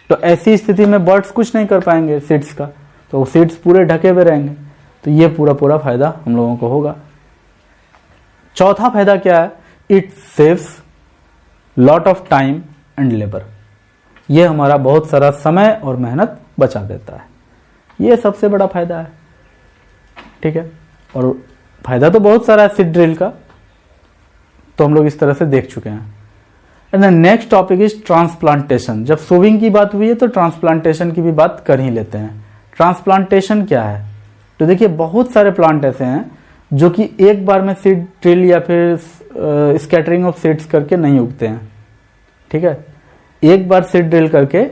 तो ऐसी स्थिति में बर्ड्स कुछ नहीं कर पाएंगे सीड्स का, तो सीड्स पूरे ढके हुए रहेंगे। तो ये पूरा फायदा हम लोगों को होगा। चौथा फायदा क्या है, it saves lot of time and labour. ये हमारा बहुत सारा समय और मेहनत बचा देता है, ये सबसे बड़ा फायदा है। ठीक है, और फायदा तो बहुत सारा है सीड ड्रिल का, तो हम लोग इस तरह से देख चुके हैं। And the next topic is transplantation. जब सोविंग की बात हुई है तो ट्रांसप्लांटेशन की भी बात कर ही लेते हैं। ट्रांसप्लांटेशन क्या है, तो देखिए बहुत सारे प्लांट ऐसे हैं जो कि एक बार में सीड ड्रिल या फिर स्कैटरिंग ऑफ सीड्स करके नहीं उगते हैं। ठीक है, एक बार सीड ड्रिल करके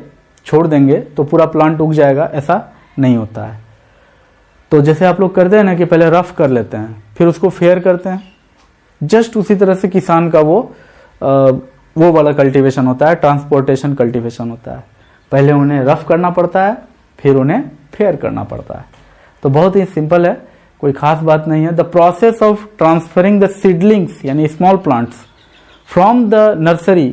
छोड़ देंगे तो पूरा प्लांट उग जाएगा, ऐसा नहीं होता है। तो जैसे आप लोग करते हैं ना कि पहले रफ कर लेते हैं फिर उसको फेयर करते हैं, जस्ट उसी तरह से किसान का वो वाला कल्टीवेशन होता है, ट्रांसपोर्टेशन कल्टीवेशन होता है। पहले उन्हें रफ करना पड़ता है, फिर उन्हें फेयर करना पड़ता है। तो बहुत ही सिंपल है, कोई खास बात नहीं है। The process of transferring the seedlings यानी small plants from the nursery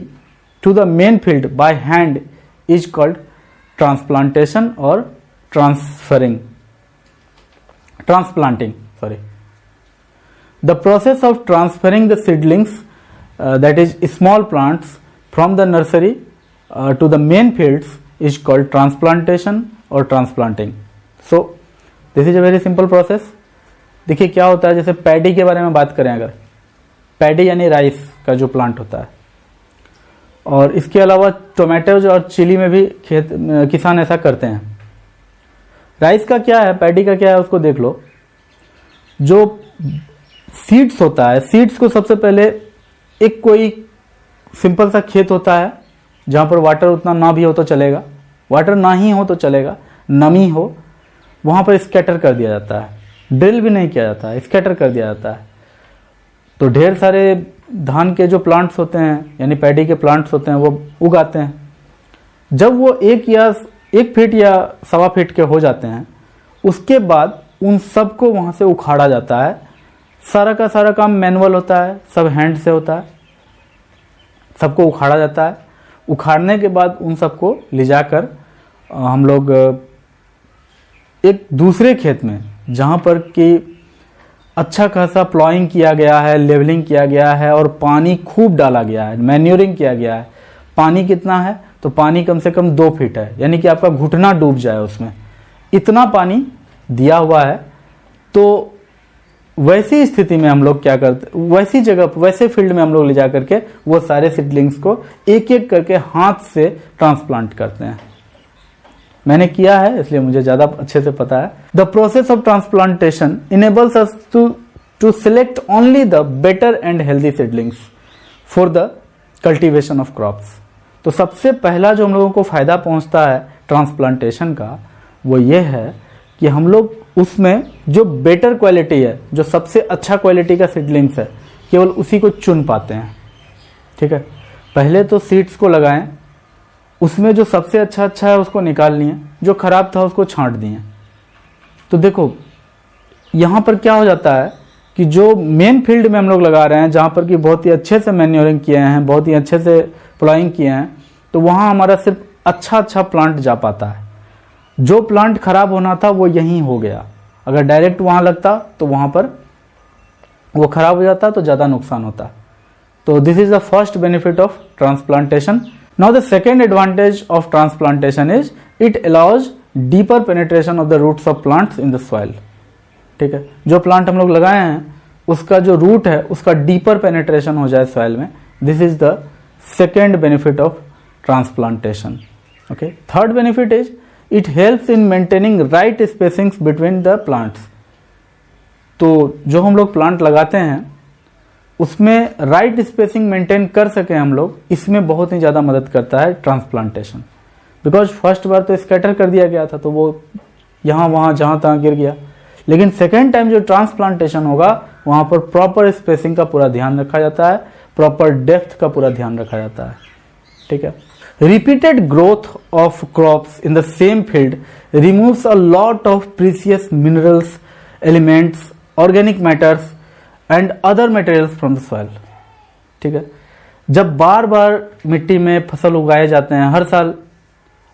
to the main field by hand is called transplantation और transplanting. The process of transferring the seedlings, that is small plants from the nursery to the main fields is called transplantation or transplanting. So this is a very simple process. देखिए क्या होता है, जैसे paddy के बारे में बात करें, अगर पैडी यानी राइस का जो प्लांट होता है, और इसके अलावा टोमेटोज और चिली में भी किसान ऐसा करते हैं। राइस का क्या है, पैडी का क्या है, उसको देख लो। जो सीड्स होता है, सीड्स को सबसे पहले एक कोई सिंपल सा खेत होता है, जहाँ पर वाटर उतना ना भी हो तो चलेगा, वाटर ना ही हो तो चलेगा, नमी हो, वहाँ पर स्कैटर कर दिया जाता है, ड्रिल भी नहीं किया जाता है, स्कैटर कर दिया जाता है। तो ढेर सारे धान के जो प्लांट्स होते हैं यानी पैडी के प्लांट्स होते हैं वो उगाते हैं। जब वो 1 फीट या 1.25 फीट के हो जाते हैं, उसके बाद उन सबको वहाँ से उखाड़ा जाता है। सारा का सारा काम मैनुअल होता है, सब हैंड से होता है, सबको उखाड़ा जाता है। उखाड़ने के बाद उन सबको ले जाकर हम लोग एक दूसरे खेत में, जहाँ पर कि अच्छा खासा प्लॉइंग किया गया है, लेवलिंग किया गया है और पानी खूब डाला गया है, मैन्योरिंग किया गया है। पानी कितना है? तो पानी कम से कम 2 फीट है, यानी कि आपका घुटना डूब जाए उसमें, इतना पानी दिया हुआ है। तो वैसी स्थिति में हम लोग क्या करते, वैसी जगह, वैसे फील्ड में हम लोग ले जा करके वो सारे सीडलिंग्स को एक एक करके हाथ से ट्रांसप्लांट करते हैं। मैंने किया है इसलिए मुझे ज़्यादा अच्छे से पता है। The process of transplantation enables us to select only the better and healthy seedlings for the cultivation of crops. तो सबसे पहला जो हम लोगों को फायदा पहुंचता है ट्रांसप्लांटेशन का, वो ये है कि हम लोग उसमें जो बेटर क्वालिटी है, जो सबसे अच्छा क्वालिटी का सीडलिंग्स है, केवल उसी को चुन पाते हैं। ठीक है, पहले तो सीड्स को लगाएं, उसमें जो सबसे अच्छा है उसको निकाल लिए, जो खराब था उसको छांट दिए। तो देखो यहाँ पर क्या हो जाता है कि जो मेन फील्ड में हम लोग लगा रहे हैं, जहाँ पर कि बहुत ही अच्छे से मैन्योरिंग किए हैं, बहुत ही अच्छे से प्लॉइंग किए हैं, तो वहाँ हमारा सिर्फ अच्छा प्लांट जा पाता है। जो प्लांट खराब होना था वो यहीं हो गया। अगर डायरेक्ट वहाँ लगता तो वहाँ पर वो खराब हो जाता, तो ज़्यादा नुकसान होता। तो this is the first benefit of transplantation. Now the second advantage of transplantation is it allows deeper penetration of the roots of plants in the soil. ठीक है, जो प्लांट हम लोग लगाए हैं उसका जो रूट है उसका डीपर पेनिट्रेशन हो जाए सॉइल में। This is the second benefit of transplantation. Okay, third benefit is it helps in maintaining right spacings between the plants. तो जो हम लोग प्लांट लगाते हैं उसमें राइट स्पेसिंग मेंटेन कर सके हम लोग, इसमें बहुत ही ज़्यादा मदद करता है ट्रांसप्लांटेशन। बिकॉज फर्स्ट बार तो स्कैटर कर दिया गया था तो वो यहाँ वहाँ जहाँ तहाँ गिर गया, लेकिन सेकेंड टाइम जो ट्रांसप्लांटेशन होगा वहाँ पर प्रॉपर स्पेसिंग का पूरा ध्यान रखा जाता है, प्रॉपर डेप्थ का पूरा ध्यान रखा जाता है। ठीक है, repeated growth of crops in the same field removes a lot of precious minerals, elements, organic matters and other materials from the soil. ठीक है, जब बार बार मिट्टी में फसल उगाए जाते हैं, हर साल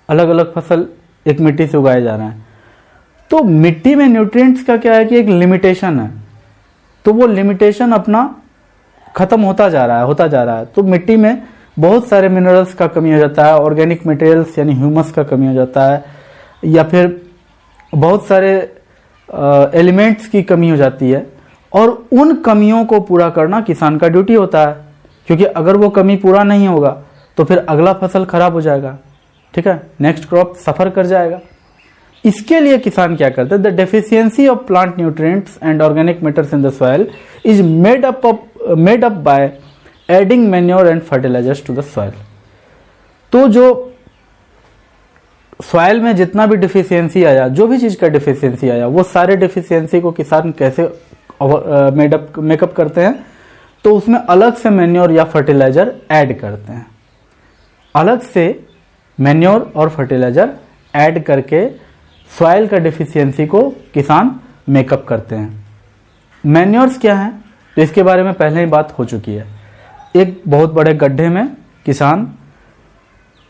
अलग अलग फसल एक मिट्टी से उगाए जा रहे हैं, तो मिट्टी में न्यूट्रिएंट्स का क्या है कि एक लिमिटेशन है, तो वो लिमिटेशन अपना खत्म होता जा रहा है। तो मिट्टी में बहुत सारे मिनरल्स का कमी हो जाता है, ऑर्गेनिक मटेरियल्स यानी ह्यूमस का कमी हो जाता है, या फिर बहुत सारे एलिमेंट्स की कमी हो जाती है। और उन कमियों को पूरा करना किसान का ड्यूटी होता है, क्योंकि अगर वो कमी पूरा नहीं होगा तो फिर अगला फसल खराब हो जाएगा। ठीक है, नेक्स्ट क्रॉप सफर कर जाएगा। इसके लिए किसान क्या करते हैं, the deficiency of plant nutrients and organic matters in the soil is made up by adding manure and fertilizers to the soil. तो जो सॉइल में जितना भी डिफिशियंसी आया, जो भी चीज का डिफिशियंसी आया, वो सारे डिफिशियंसी को किसान कैसे मेकअप करते हैं, तो उसमें अलग से मैन्योर या फर्टिलाइजर ऐड करते हैं। अलग से मैन्योर और फर्टिलाइजर ऐड करके सॉइल का डिफिशियंसी को किसान मेकअप करते हैं। मैन्योर्स क्या हैं, तो इसके बारे में पहले ही बात हो चुकी है। एक बहुत बड़े गड्ढे में किसान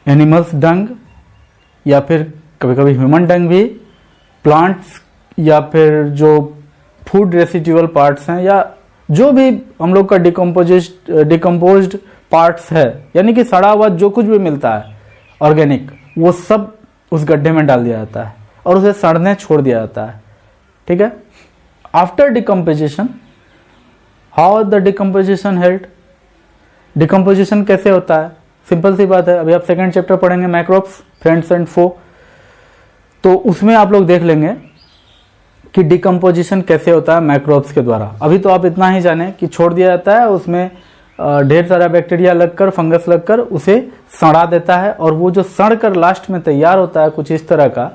एनिमल्स डंग या फिर कभी कभी ह्यूमन डंग भी, प्लांट्स या फिर जो फूड रेसिड्यूअल पार्ट्स हैं या जो भी हम लोग का डिकम्पोज्ड पार्ट्स है, यानी कि सड़ा हुआ जो कुछ भी मिलता है ऑर्गेनिक, वो सब उस गड्ढे में डाल दिया जाता है और उसे सड़ने छोड़ दिया जाता है। ठीक है, after decomposition, how the decomposition held, decomposition कैसे होता है, सिंपल सी बात है। अभी आप सेकंड चैप्टर पढ़ेंगे माइक्रोब्स, फ्रेंड्स एंड फो, तो उसमें आप लोग देख लेंगे कि डिकम्पोजिशन कैसे होता है माइक्रोब्स के द्वारा। अभी तो आप इतना ही जाने कि छोड़ दिया जाता है, उसमें ढेर सारा बैक्टीरिया लगकर, फंगस लगकर उसे सड़ा देता है, और वो जो सड़ कर लास्ट में तैयार होता है कुछ इस तरह का,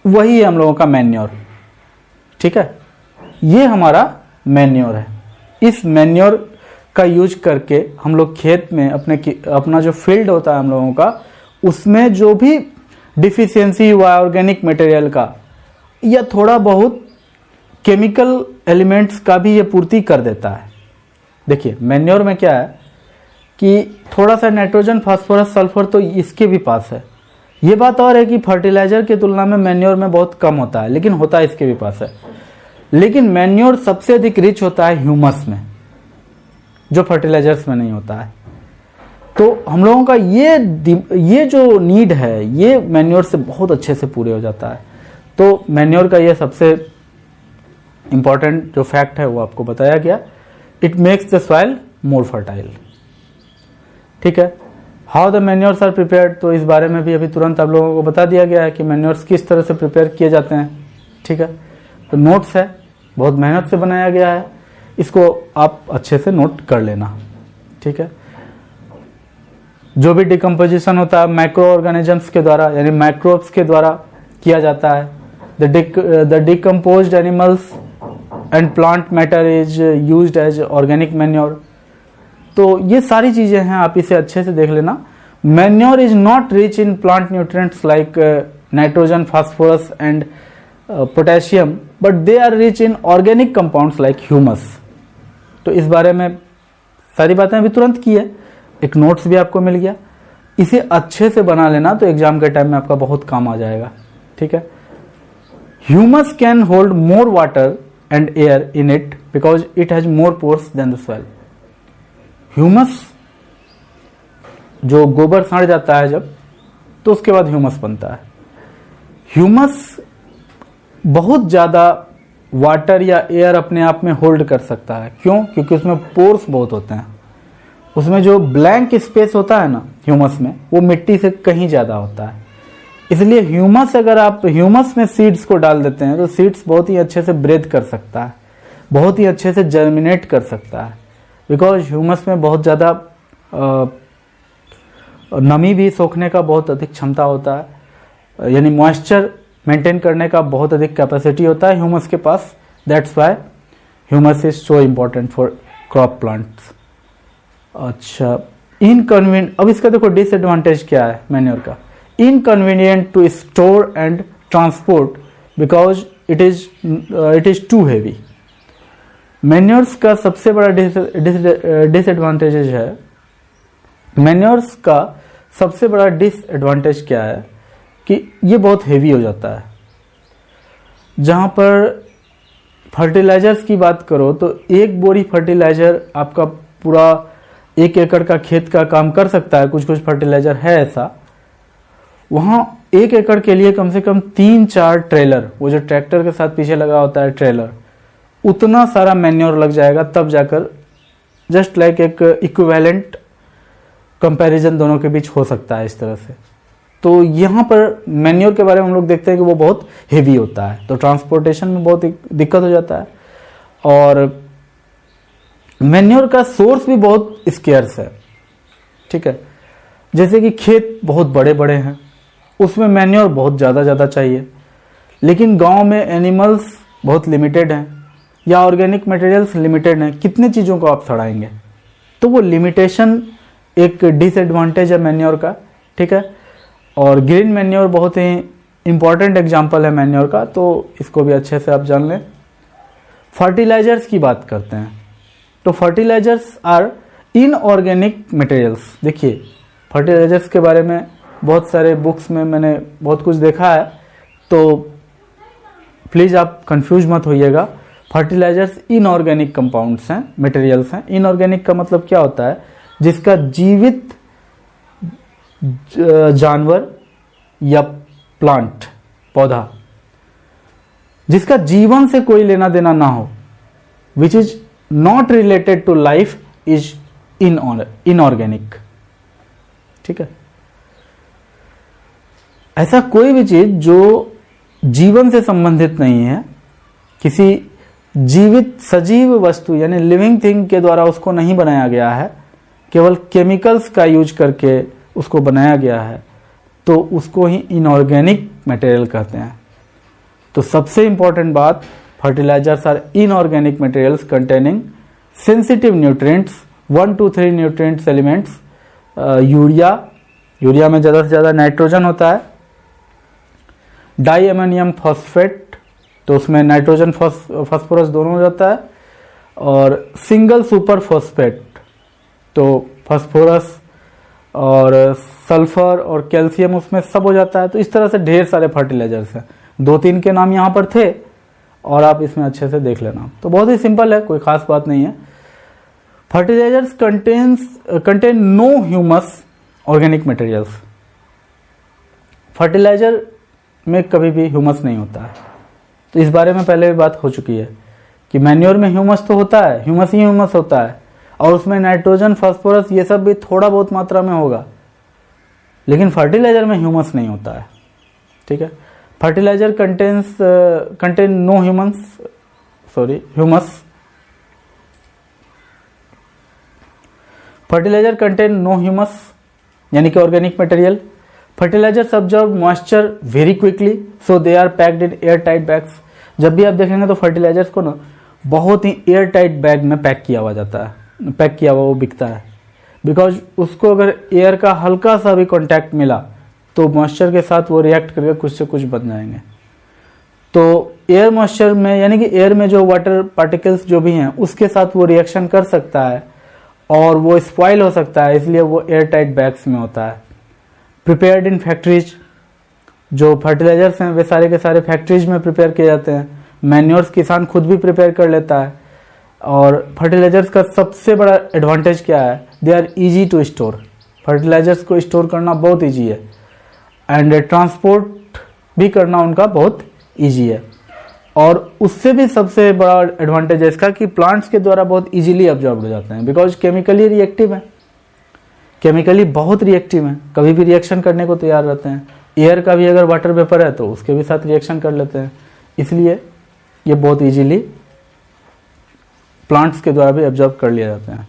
वही है हम लोगों का मैन्योर। ठीक है, ये हमारा मैन्योर है। इस मैन्योर का यूज करके हम लोग खेत में अपना जो फील्ड होता है हम लोगों का, उसमें जो भी डिफिशियंसी हुआ ऑर्गेनिक मटेरियल का या थोड़ा बहुत केमिकल एलिमेंट्स का भी ये पूर्ति कर देता है। देखिए मैन्योर में क्या है कि थोड़ा सा नाइट्रोजन, फास्फोरस, सल्फर तो इसके भी पास है। ये बात और है कि फर्टिलाइजर की तुलना में मैन्योर में बहुत कम होता है, लेकिन होता है इसके भी पास है। लेकिन मैन्योर सबसे अधिक रिच होता है ह्यूमस में, जो फर्टिलाइजर्स में नहीं होता है। तो हम लोगों का ये जो नीड है, ये मैन्योर से बहुत अच्छे से पूरे हो जाता है। तो मैन्योर का ये सबसे इंपॉर्टेंट जो फैक्ट है वो आपको बताया गया। It makes the soil more fertile. ठीक है, how the manures are prepared, तो इस बारे में भी अभी तुरंत आप लोगों को बता दिया गया है कि मैन्योर्स किस तरह से प्रिपेयर किए जाते हैं। ठीक है, तो नोट्स है, बहुत मेहनत से बनाया गया है, इसको आप अच्छे से नोट कर लेना। ठीक है, जो भी डिकम्पोजिशन होता है माइक्रो ऑर्गेनिजम्स के द्वारा, यानी माइक्रोब्स के द्वारा किया जाता है। The decomposed animals and plant matter is used as organic manure. तो ये सारी चीजें हैं, आप इसे अच्छे से देख लेना। Manure is not rich in plant nutrients like nitrogen, phosphorus and potassium, but they are rich in organic compounds like humus. तो इस बारे में सारी बातें अभी तुरंत की है, एक नोट्स भी आपको मिल गया। इसे अच्छे से बना लेना तो एग्जाम के टाइम में आपका बहुत काम आ जाएगा। ठीक है, humus can hold more water and air in it because it has more pores than the soil. Humus, जो गोबर सड़ जाता है जब, तो उसके बाद ह्यूमस बनता है। ह्यूमस बहुत ज्यादा वाटर या एयर अपने आप में होल्ड कर सकता है। क्यों? क्योंकि उसमें पोर्स बहुत होते हैं। उसमें जो ब्लैंक स्पेस होता है ना ह्यूमस में, वो मिट्टी से कहीं ज्यादा होता है। इसलिए ह्यूमस, अगर आप ह्यूमस में सीड्स को डाल देते हैं तो सीड्स बहुत ही अच्छे से ब्रेथ कर सकता है, बहुत ही अच्छे से जर्मिनेट कर सकता है। बिकॉज ह्यूमस में बहुत ज़्यादा नमी भी सोखने का बहुत अधिक क्षमता होता है, यानी मॉइस्चर मेंटेन करने का बहुत अधिक कैपेसिटी होता है ह्यूमस के पास। That's why humus is so important for crop plants. अच्छा, इनकन्वीनियंट, अब इसका देखो डिसएडवांटेज क्या है मैन्योर का। Inconvenient to store and transport because it is too heavy. Manures का सबसे बड़ा डिसएडवांटेज है, मैन्योर्स का सबसे बड़ा डिसएडवांटेज क्या है कि ये बहुत हेवी हो जाता है। जहां पर फर्टिलाइजर्स की बात करो तो एक बोरी फर्टिलाइजर आपका पूरा 1 एकड़ का खेत का काम कर सकता है। कुछ कुछ फर्टिलाइजर है ऐसा, वहां 1 एकड़ के लिए कम से कम 3-4 ट्रेलर, वो जो ट्रैक्टर के साथ पीछे लगा होता है ट्रेलर, उतना सारा मैन्योर लग जाएगा, तब जाकर जस्ट लाइक एक इक्विवेलेंट कंपैरिजन दोनों के बीच हो सकता है इस तरह से। तो यहाँ पर मैन्योर के बारे में हम लोग देखते हैं कि वो बहुत हेवी होता है, तो ट्रांसपोर्टेशन में बहुत दिक्कत हो जाता है। और मैन्योर का सोर्स भी बहुत स्केर्स है। ठीक है, जैसे कि खेत बहुत बड़े बड़े हैं, उसमें मैन्योर बहुत ज़्यादा चाहिए, लेकिन गांव में एनिमल्स बहुत लिमिटेड हैं या ऑर्गेनिक मटेरियल्स लिमिटेड हैं, कितने चीज़ों को आप सड़ाएंगे? तो वो लिमिटेशन एक डिसएडवांटेज है मैन्योर का। ठीक है, और ग्रीन मैन्योर बहुत ही इंपॉर्टेंट एग्जाम्पल है मैन्योर का, तो इसको भी अच्छे से आप जान लें। फर्टिलाइजर्स की बात करते हैं तो फर्टिलाइजर्स आर इनऑर्गेनिक मटेरियल्स। देखिए फर्टिलाइजर्स के बारे में बहुत सारे बुक्स में मैंने बहुत कुछ देखा है, तो प्लीज़ आप कंफ्यूज मत होइएगा। फर्टिलाइजर्स इनऑर्गेनिक कंपाउंड्स हैं, मटेरियल्स हैं। इनऑर्गेनिक का मतलब क्या होता है? जिसका जीवित जानवर या प्लांट, पौधा, जिसका जीवन से कोई लेना देना ना हो, which is not related to life, is inorganic. ठीक है, ऐसा कोई भी चीज जो जीवन से संबंधित नहीं है, किसी जीवित सजीव वस्तु यानी लिविंग थिंग के द्वारा उसको नहीं बनाया गया है, केवल केमिकल्स का यूज करके उसको बनाया गया है, तो उसको ही इनऑर्गेनिक मटेरियल कहते हैं। तो सबसे इंपॉर्टेंट बात, fertilizers are inorganic materials containing sensitive nutrients, 1 to 3 nutrients elements. Urea में ज़्यादा से ज़्यादा नाइट्रोजन होता है। डाई अमोनियम फॉस्फेट, तो उसमें नाइट्रोजन फास्फोरस दोनों हो जाता है। और सिंगल सुपर फॉस्फेट, तो फास्फोरस और सल्फर और कैल्शियम उसमें सब हो जाता है। तो इस तरह से ढेर सारे फर्टिलाइजर्स हैं। 2-3 के नाम यहाँ पर थे और आप इसमें अच्छे से देख लेना। तो बहुत ही सिंपल है, कोई खास बात नहीं है। Fertilizers contain no humus organic materials. Fertilizer में कभी भी ह्यूमस नहीं होता है। तो इस बारे में पहले भी बात हो चुकी है कि मैन्योर में ह्यूमस तो होता है, ह्यूमस ही ह्यूमस होता है, और उसमें नाइट्रोजन फास्फोरस ये सब भी थोड़ा बहुत मात्रा में होगा, लेकिन फर्टिलाइजर में ह्यूमस नहीं होता है। ठीक है, fertilizer contain no humus. Fertilizer contain no humus यानी कि organic material. Fertilizers absorb moisture very quickly, so they are packed in air tight bags. जब भी आप देखेंगे तो फर्टिलाइजर्स को ना बहुत ही एयर टाइट बैग में पैक किया हुआ जाता है, पैक किया हुआ वो बिकता है। बिकॉज उसको अगर एयर का हल्का सा भी कॉन्टैक्ट मिला तो मॉइस्चर के साथ वो रिएक्ट करके कुछ से कुछ बन जाएंगे। तो एयर मॉइस्चर में यानी कि एयर में जो वाटर पार्टिकल्स जो भी हैं उसके साथ वो रिएक्शन कर सकता है और वो स्पॉइल हो सकता है, इसलिए वो एयर टाइट बैग्स में होता है। प्रिपेयर्ड इन फैक्ट्रीज, जो फर्टिलाइजर्स हैं वे सारे के सारे फैक्ट्रीज में प्रिपेयर किए जाते हैं। मैन्योर्स किसान खुद भी प्रिपेयर कर लेता है। और फर्टिलाइजर्स का सबसे बड़ा एडवांटेज क्या है, they are easy to store. Fertilizers को स्टोर करना बहुत ईजी है एंड ट्रांसपोर्ट भी करना उनका बहुत ईजी है। और उससे भी सबसे बड़ा एडवांटेज है इसका कि प्लांट्स के द्वारा बहुत इजीली अब्जॉर्ब हो जाते हैं, बिकॉज केमिकली रिएक्टिव है, केमिकली बहुत रिएक्टिव है, कभी भी रिएक्शन करने को तैयार रहते हैं। एयर का भी अगर वाटर वेपर है तो उसके भी साथ रिएक्शन कर लेते हैं, इसलिए ये बहुत इजीली प्लांट्स के द्वारा भी अब्जॉर्ब कर लिया जाते हैं।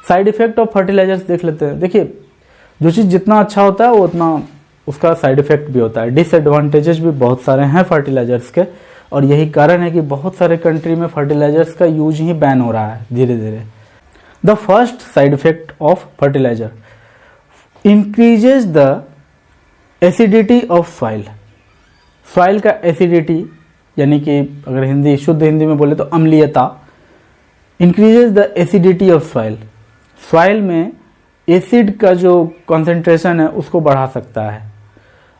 साइड इफेक्ट ऑफ फर्टिलाइजर्स देख लेते हैं। देखिए, जो चीज़ जितना अच्छा होता है वो उतना उसका साइड इफेक्ट भी होता है। डिसएडवांटेजेस भी बहुत सारे हैं फर्टिलाइजर्स के, और यही कारण है कि बहुत सारे कंट्री में फर्टिलाइजर्स का यूज ही बैन हो रहा है धीरे धीरे। The first side effect of fertiliser, increases the acidity of soil. Soil का एसिडिटी यानी कि अगर शुद्ध हिंदी में बोले तो अम्लीयता, increases the acidity of soil. Soil में एसिड का जो कॉन्सेंट्रेशन है उसको बढ़ा सकता है।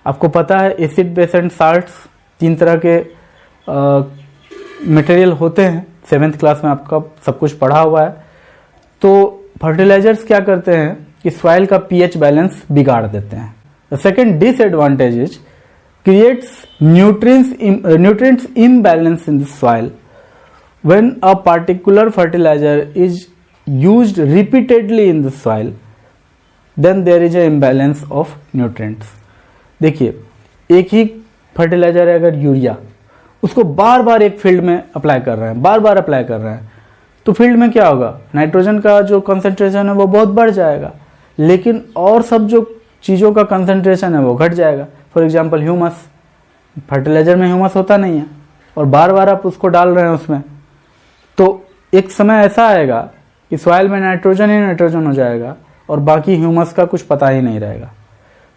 आपको पता है एसिड बेस एंड साल्ट्स 3 तरह के मटेरियल होते हैं, 7th क्लास में आपका सब कुछ पढ़ा हुआ है। तो फर्टिलाइजर्स क्या करते हैं कि सॉइल का पीएच बैलेंस बिगाड़ देते हैं। The second disadvantage is creates nutrients imbalance in the soil. When a particular fertilizer is used repeatedly in the soil, then there is a imbalance of nutrients. देखिए, एक ही फर्टिलाइजर है अगर urea, उसको बार बार एक field में अप्लाई कर रहे हैं, बार बार अप्लाई कर रहे हैं, तो फील्ड में क्या होगा, नाइट्रोजन का जो कंसंट्रेशन है वो बहुत बढ़ जाएगा, लेकिन और सब जो चीज़ों का कंसंट्रेशन है वो घट जाएगा। फॉर एग्जाम्पल ह्यूमस, फर्टिलाइजर में ह्यूमस होता नहीं है और बार बार आप उसको डाल रहे हैं उसमें, तो एक समय ऐसा आएगा कि सॉइल में नाइट्रोजन ही नाइट्रोजन हो जाएगा और बाकी ह्यूमस का कुछ पता ही नहीं रहेगा।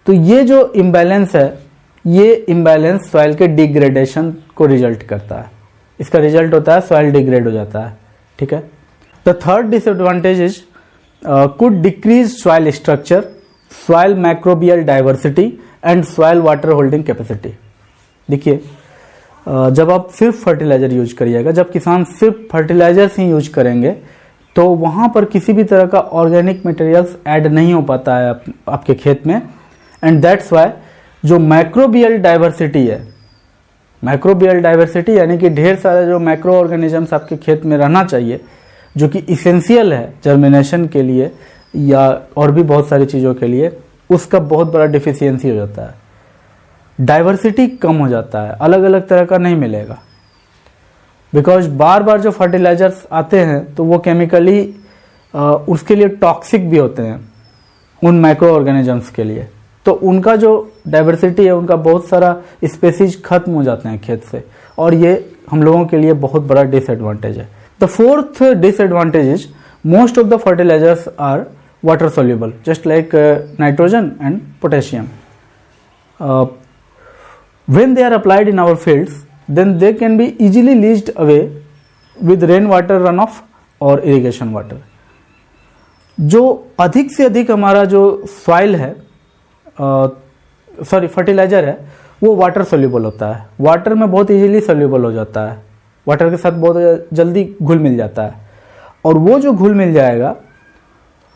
तो ये जो इम्बैलेंस है, ये इम्बैलेंस सॉइल के डिग्रेडेशन को रिजल्ट करता है। इसका रिजल्ट होता है सॉइल डिग्रेड हो जाता है। ठीक है। The third disadvantage is could decrease soil structure, soil microbial diversity and soil water holding capacity. देखिए, जब आप सिर्फ फर्टिलाइजर यूज करिएगा, जब किसान सिर्फ फर्टिलाइजर्स ही यूज करेंगे, तो वहाँ पर किसी भी तरह का ऑर्गेनिक मटेरियल्स ऐड नहीं हो पाता है आपके खेत में। एंड दैट्स वाई जो माइक्रोबियल डाइवर्सिटी है, माइक्रोबियल डाइवर्सिटी यानी कि ढेर सारे जो माइक्रो ऑर्गेनिजम्स आपके खेत में रहना चाहिए, जो कि इसेंशियल है जर्मिनेशन के लिए या और भी बहुत सारी चीज़ों के लिए, उसका बहुत बड़ा डिफिशियंसी हो जाता है। डाइवर्सिटी कम हो जाता है, अलग अलग तरह का नहीं मिलेगा। बिकॉज बार बार जो फर्टिलाइजर्स आते हैं तो वो केमिकली उसके लिए टॉक्सिक भी होते हैं उन माइक्रो ऑर्गेनिजम्स के लिए, तो उनका जो डाइवर्सिटी है, उनका बहुत सारा स्पेसीज खत्म हो जाते हैं खेत से, और ये हम लोगों के लिए बहुत बड़ा डिसएडवांटेज है। The fourth disadvantage is most of the fertilizers are water soluble, just like nitrogen and potassium. When they are applied in our fields, then they can be easily leached away with rainwater runoff और irrigation water. जो अधिक से अधिक हमारा जो soil है, fertiliser है, वो वाटर सोल्यूबल होता है, वाटर में बहुत इजीली सोल्यूबल हो जाता है, वाटर के साथ बहुत जल्दी घुल मिल जाता है, और वो जो घुल मिल जाएगा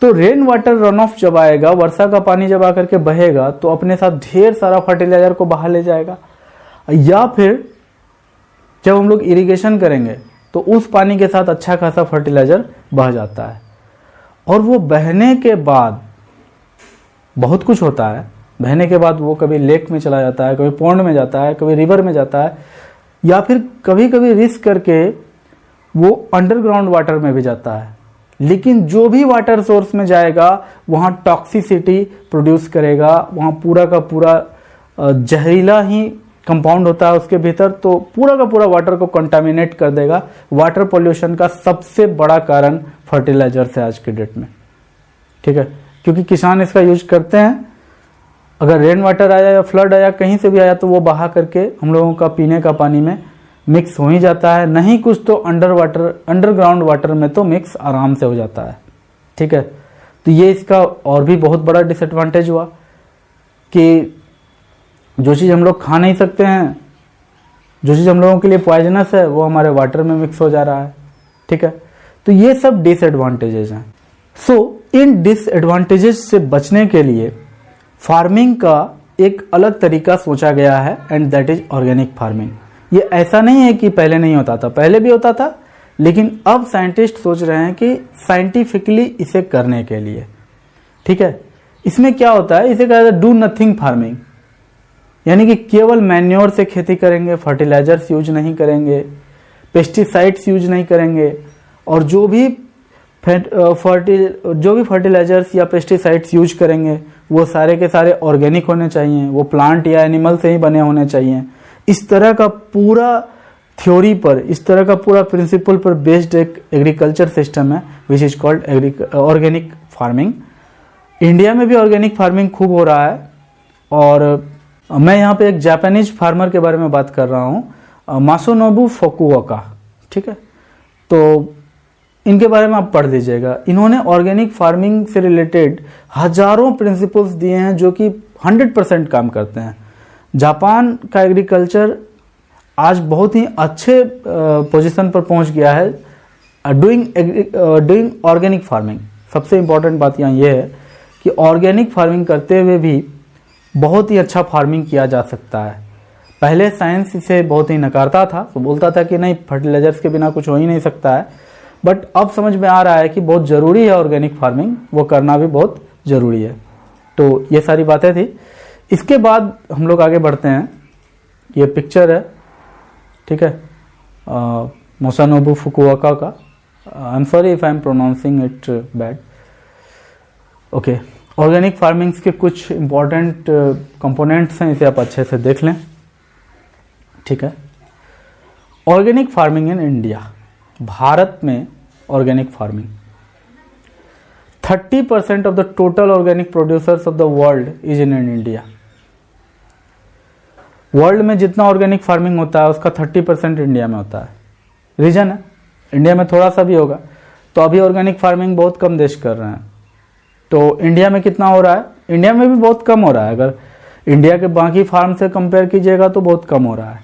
तो रेन वाटर रन ऑफ जब आएगा, वर्षा का पानी जब आकर के बहेगा तो अपने साथ ढेर सारा फर्टिलाइजर को बहा ले जाएगा, या फिर जब हम लोग इरिगेशन करेंगे तो उस पानी के साथ अच्छा खासा फर्टिलाइजर बह जाता है, और वो बहने के बाद बहुत कुछ होता है। बहने के बाद वो कभी लेक में चला जाता है, कभी पॉन्ड में जाता है, कभी रिवर में जाता है, या फिर कभी कभी रिस्क करके वो अंडरग्राउंड वाटर में भी जाता है। लेकिन जो भी वाटर सोर्स में जाएगा वहाँ टॉक्सिसिटी प्रोड्यूस करेगा, वहाँ पूरा का पूरा जहरीला ही कंपाउंड होता है उसके भीतर, तो पूरा का पूरा वाटर को कंटामिनेट कर देगा। वाटर पोल्यूशन का सबसे बड़ा कारण फर्टिलाइजर्स है आज की डेट में, ठीक है, क्योंकि किसान इसका यूज करते हैं। अगर रेन वाटर आया या फ्लड आया, कहीं से भी आया, तो वो बहा करके हम लोगों का पीने का पानी में मिक्स हो ही जाता है, नहीं कुछ तो अंडरग्राउंड वाटर में तो मिक्स आराम से हो जाता है, ठीक है। तो ये इसका और भी बहुत बड़ा डिसएडवांटेज हुआ कि जो चीज़ हम लोग खा नहीं सकते हैं, जो चीज़ हम लोगों के लिए पॉइजनस है, वो हमारे वाटर में मिक्स हो जा रहा है, ठीक है। तो ये सब डिसएडवांटेजेस हैं। सो इन डिसएडवांटेजेस से बचने के लिए फार्मिंग का एक अलग तरीका सोचा गया है, and that is organic farming. ये ऐसा नहीं है कि पहले नहीं होता था, पहले भी होता था, लेकिन अब साइंटिस्ट सोच रहे हैं कि साइंटिफिकली इसे करने के लिए, ठीक है। इसमें क्या होता है, इसे कहा जाता है डू नथिंग फार्मिंग, यानी कि केवल मैन्योर से खेती करेंगे, फर्टिलाइजर्स यूज नहीं करेंगे, पेस्टिसाइड्स यूज नहीं करेंगे, और जो भी फर्टिलाइजर्स या पेस्टिसाइड्स यूज करेंगे वो सारे के सारे ऑर्गेनिक होने चाहिए, वो प्लांट या एनिमल से ही बने होने चाहिए। इस तरह का पूरा थ्योरी पर, इस तरह का पूरा प्रिंसिपल पर बेस्ड एक एग्रीकल्चर सिस्टम है which is called organic farming. India में भी ऑर्गेनिक फार्मिंग खूब हो रहा है, और मैं यहाँ पे एक जापानीज फार्मर के बारे में बात कर रहा हूँ, मासुनोबु फुकुओका, ठीक है। तो इनके बारे में आप पढ़ लीजिएगा। इन्होंने ऑर्गेनिक फार्मिंग से रिलेटेड हजारों प्रिंसिपल्स दिए हैं जो कि 100% काम करते हैं। जापान का एग्रीकल्चर आज बहुत ही अच्छे पोजीशन पर पहुंच गया है डूइंग ऑर्गेनिक फार्मिंग। सबसे इम्पोर्टेंट बात यहाँ ये है कि ऑर्गेनिक फार्मिंग करते हुए भी बहुत ही अच्छा फार्मिंग किया जा सकता है। पहले साइंस इसे बहुत ही नकारता था, तो बोलता था कि नहीं, फर्टिलाइजर्स के बिना कुछ हो ही नहीं सकता है, बट अब समझ में आ रहा है कि बहुत ज़रूरी है ऑर्गेनिक फार्मिंग, वो करना भी बहुत ज़रूरी है। तो ये सारी बातें थी। इसके बाद हम लोग आगे बढ़ते हैं। ये पिक्चर है, ठीक है, मासुनोबु फुकुओका का। I am sorry if I am pronouncing it bad. Okay, organic farmings के कुछ इंपॉर्टेंट कंपोनेंट्स हैं, इसे आप अच्छे से देख लें, ठीक है। Organic farming in India, Bharat में organic farming 30% of the total organic producers of the world is in India. World में जितना ऑर्गेनिक फार्मिंग होता है उसका 30% इंडिया में होता है। रीजन है, इंडिया में थोड़ा सा भी होगा, तो अभी ऑर्गेनिक फार्मिंग बहुत कम देश कर रहे हैं। तो इंडिया में कितना हो रहा है? इंडिया में भी बहुत कम हो रहा है। अगर इंडिया के बाकी फार्म से कंपेयर कीजिएगा तो बहुत कम हो रहा है,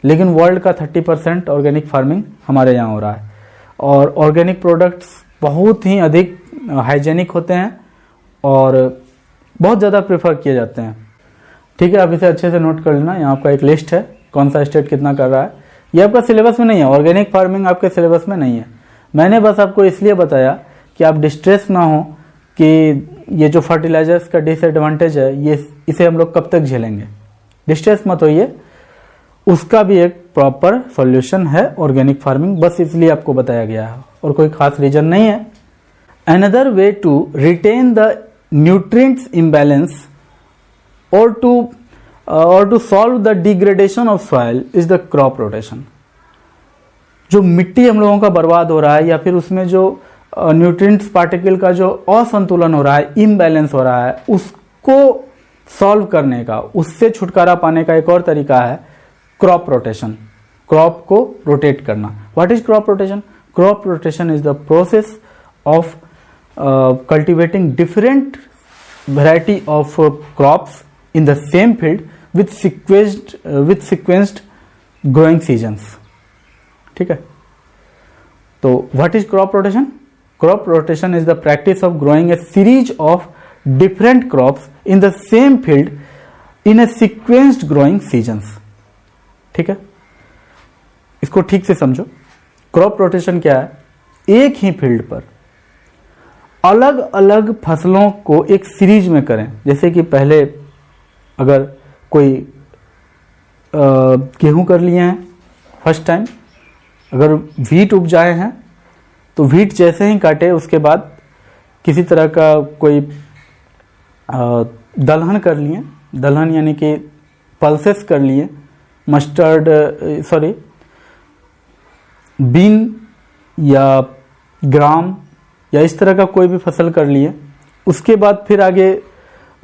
लेकिन वर्ल्ड का 30% ऑर्गेनिक फार्मिंग हमारे यहाँ हो रहा है। और ऑर्गेनिक प्रोडक्ट्स बहुत ही अधिक हाइजेनिक होते हैं और बहुत ज़्यादा प्रेफर किए जाते हैं, ठीक है। आप इसे अच्छे से नोट कर लेना। यहाँ आपका एक लिस्ट है, कौन सा स्टेट कितना कर रहा है। ये आपका सिलेबस में नहीं है, ऑर्गेनिक फार्मिंग आपके सिलेबस में नहीं है। मैंने बस आपको इसलिए बताया कि आप डिस्ट्रेस ना हो कि ये जो फर्टिलाइजर्स का डिसएडवांटेज है, ये इसे हम लोग कब तक झेलेंगे। डिस्ट्रेस मत होइए, उसका भी एक प्रॉपर सॉल्यूशन है ऑर्गेनिक फार्मिंग, बस इसलिए आपको बताया गया है और कोई खास रीजन नहीं है। Another way to retain the nutrients imbalance और to solve the degradation of soil is the crop rotation. जो मिट्टी हम लोगों का बर्बाद हो रहा है या फिर उसमें जो न्यूट्रिएंट्स पार्टिकल का जो असंतुलन हो रहा है, इम्बैलेंस हो रहा है, उसको सॉल्व करने का, उससे छुटकारा पाने का एक और तरीका है क्रॉप रोटेशन, क्रॉप को रोटेट करना। What is crop rotation? Crop rotation is the process of cultivating different variety of crops in the same field with sequenced growing seasons। ठीक है, तो what is crop rotation? Crop rotation is the practice of growing a series of different crops in the same field in a sequenced growing seasons। ठीक है, इसको ठीक से समझो। Crop rotation क्या है? एक ही फील्ड पर अलग अलग फसलों को एक सीरीज में करें। जैसे कि पहले अगर कोई गेहूं कर लिए हैं फर्स्ट टाइम, अगर व्हीट उपजाए हैं तो व्हीट जैसे ही काटे उसके बाद किसी तरह का कोई दलहन कर लिए, दलहन यानी कि पल्सेस कर लिए, बीन या ग्राम या इस तरह का कोई भी फसल कर लिए, उसके बाद फिर आगे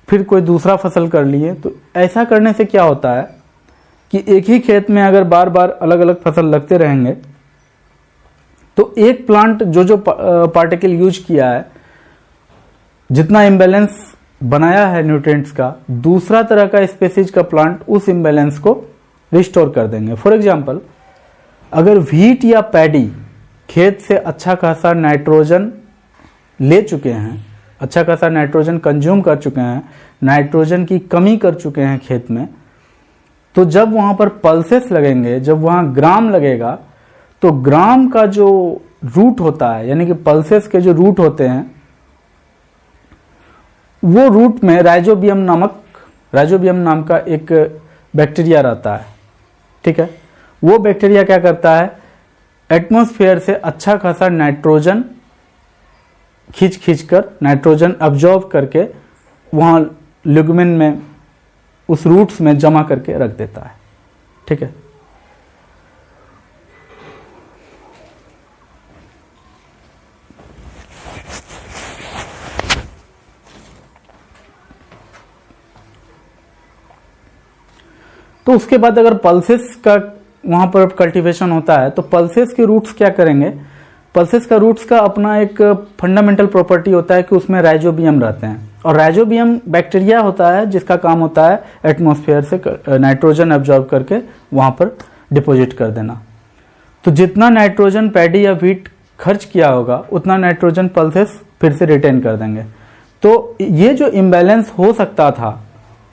फिर कोई दूसरा फसल कर लिए। तो ऐसा करने से क्या होता है कि एक ही खेत में अगर बार बार अलग अलग फसल लगते रहेंगे तो एक प्लांट जो पार्टिकल यूज किया है, जितना इम्बैलेंस बनाया है न्यूट्रिएंट्स का, दूसरा तरह का स्पेसीज का प्लांट उस इम्बैलेंस को रिस्टोर कर देंगे। फॉर एग्जांपल, अगर व्हीट या पैडी खेत से अच्छा खासा नाइट्रोजन ले चुके हैं, अच्छा खासा नाइट्रोजन कंज्यूम कर चुके हैं, नाइट्रोजन की कमी कर चुके हैं खेत में, तो जब वहां पर पल्सेस लगेंगे, जब वहां ग्राम लगेगा, तो ग्राम का जो रूट होता है, यानी कि पल्सेस के जो रूट होते हैं, वो रूट में राइजोबियम नाम का एक बैक्टीरिया रहता है। ठीक है, वो बैक्टीरिया क्या करता है, एटमॉस्फेयर से अच्छा खासा नाइट्रोजन खींच कर, नाइट्रोजन अब्जॉर्ब करके वहां लिग्मेन में, उस रूट्स में जमा करके रख देता है। ठीक है, तो उसके बाद अगर पल्सेस का वहां पर कल्टीवेशन होता है तो पल्सेस के रूट्स क्या करेंगे? पल्सेस का रूट्स का अपना एक फंडामेंटल प्रॉपर्टी होता है कि उसमें राइजोबियम रहते हैं, और राइजोबियम बैक्टीरिया होता है जिसका काम होता है एटमॉस्फेयर से नाइट्रोजन एब्जॉर्ब करके वहां पर डिपॉजिट कर देना। तो जितना नाइट्रोजन पैडी या व्हीट खर्च किया होगा उतना नाइट्रोजन पल्सेस फिर से रिटेन कर देंगे। तो ये जो इम्बैलेंस हो सकता था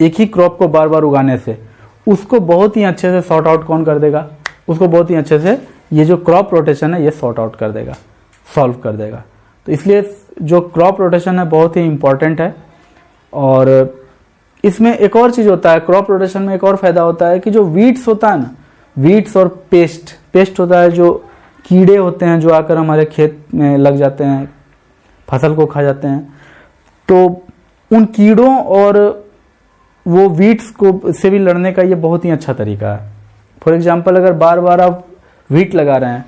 एक ही क्रॉप को बार बार उगाने से, उसको बहुत ही अच्छे से सॉर्ट आउट कौन कर देगा? उसको बहुत ही अच्छे से ये जो क्रॉप रोटेशन है ये सॉर्ट आउट कर देगा, सॉल्व कर देगा। तो इसलिए जो क्रॉप रोटेशन है बहुत ही इंपॉर्टेंट है। और इसमें एक और चीज होता है, क्रॉप रोटेशन में एक और फायदा होता है कि जो वीड्स होता है ना, वीड्स और पेस्ट होता है, जो कीड़े होते हैं जो आकर हमारे खेत में लग जाते हैं, फसल को खा जाते हैं, तो उन कीड़ों और वो वीड्स को से भी लड़ने का ये बहुत ही अच्छा तरीका है। फॉर एग्जाम्पल, अगर बार बार आप व्हीट लगा रहे हैं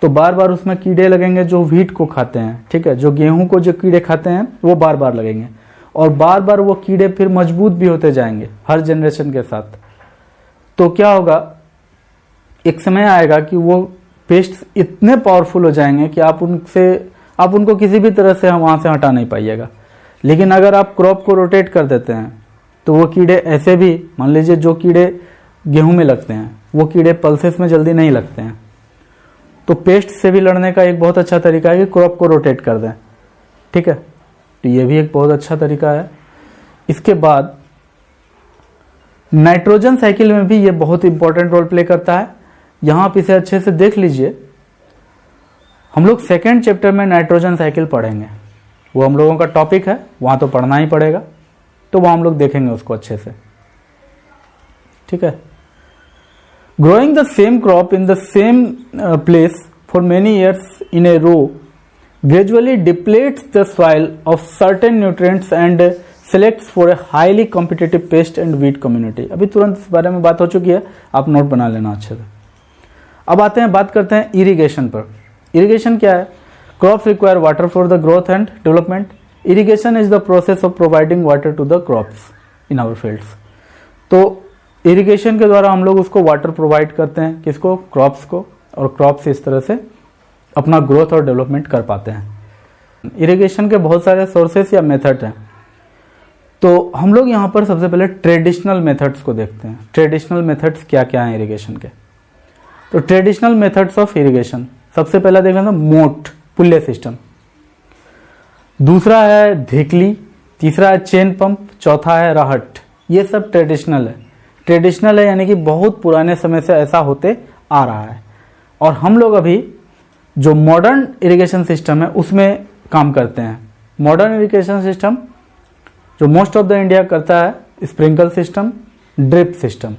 तो बार बार उसमें कीड़े लगेंगे जो व्हीट को खाते हैं। ठीक है, जो गेहूं को जो कीड़े खाते हैं वो बार बार लगेंगे, और बार बार वो कीड़े फिर मजबूत भी होते जाएंगे हर जनरेशन के साथ। तो क्या होगा, एक समय आएगा कि वो पेस्ट इतने पावरफुल हो जाएंगे कि आप उनको किसी भी तरह से वहां से हटा नहीं पाइएगा। लेकिन अगर आप क्रॉप को रोटेट कर देते हैं तो वो कीड़े ऐसे भी, मान लीजिए जो कीड़े गेहूं में लगते हैं वो कीड़े पल्सेस में जल्दी नहीं लगते हैं, तो पेस्ट से भी लड़ने का एक बहुत अच्छा तरीका है कि क्रॉप को रोटेट कर दें। ठीक है, तो ये भी एक बहुत अच्छा तरीका है। इसके बाद नाइट्रोजन साइकिल में भी ये बहुत इंपॉर्टेंट रोल प्ले करता है। यहां आप इसे अच्छे से देख लीजिए, हम लोग सेकेंड चैप्टर में नाइट्रोजन साइकिल पढ़ेंगे, वो हम लोगों का टॉपिक है, वहां तो पढ़ना ही पड़ेगा, तो वहां हम लोग देखेंगे उसको अच्छे से। ठीक है, Growing the same crop in the same place for many years in a row gradually depletes the soil of certain nutrients and selects for a highly competitive pest and weed community। अभी तुरंत इस बारे में बात हो चुकी है, आप नोट बना लेना अच्छे से। अब आते हैं, बात करते हैं इरिगेशन पर। इरिगेशन क्या है? Crops require water for the growth and development. Irrigation is the process of providing water to the crops in our fields. तो इरिगेशन के द्वारा हम लोग उसको वाटर प्रोवाइड करते हैं, किसको? क्रॉप्स को, और क्रॉप्स इस तरह से अपना ग्रोथ और डेवलपमेंट कर पाते हैं। इरिगेशन के बहुत सारे सोर्सेस या मेथड हैं, तो हम लोग यहाँ पर सबसे पहले ट्रेडिशनल मेथड्स को देखते हैं। ट्रेडिशनल मेथड्स क्या क्या हैं इरिगेशन के? तो ट्रेडिशनल मेथड्स ऑफ इरिगेशन, सबसे पहला देख लेते हैं मोट, पुल्ले सिस्टम। दूसरा है धेकली, तीसरा है चेन पंप, चौथा है राहट। ये सब ट्रेडिशनल है। ट्रेडिशनल है यानी कि बहुत पुराने समय से ऐसा होते आ रहा है, और हम लोग अभी जो मॉडर्न इरिगेशन सिस्टम है उसमें काम करते हैं। मॉडर्न इरिगेशन सिस्टम जो मोस्ट ऑफ द इंडिया करता है, स्प्रिंकल सिस्टम, ड्रिप सिस्टम,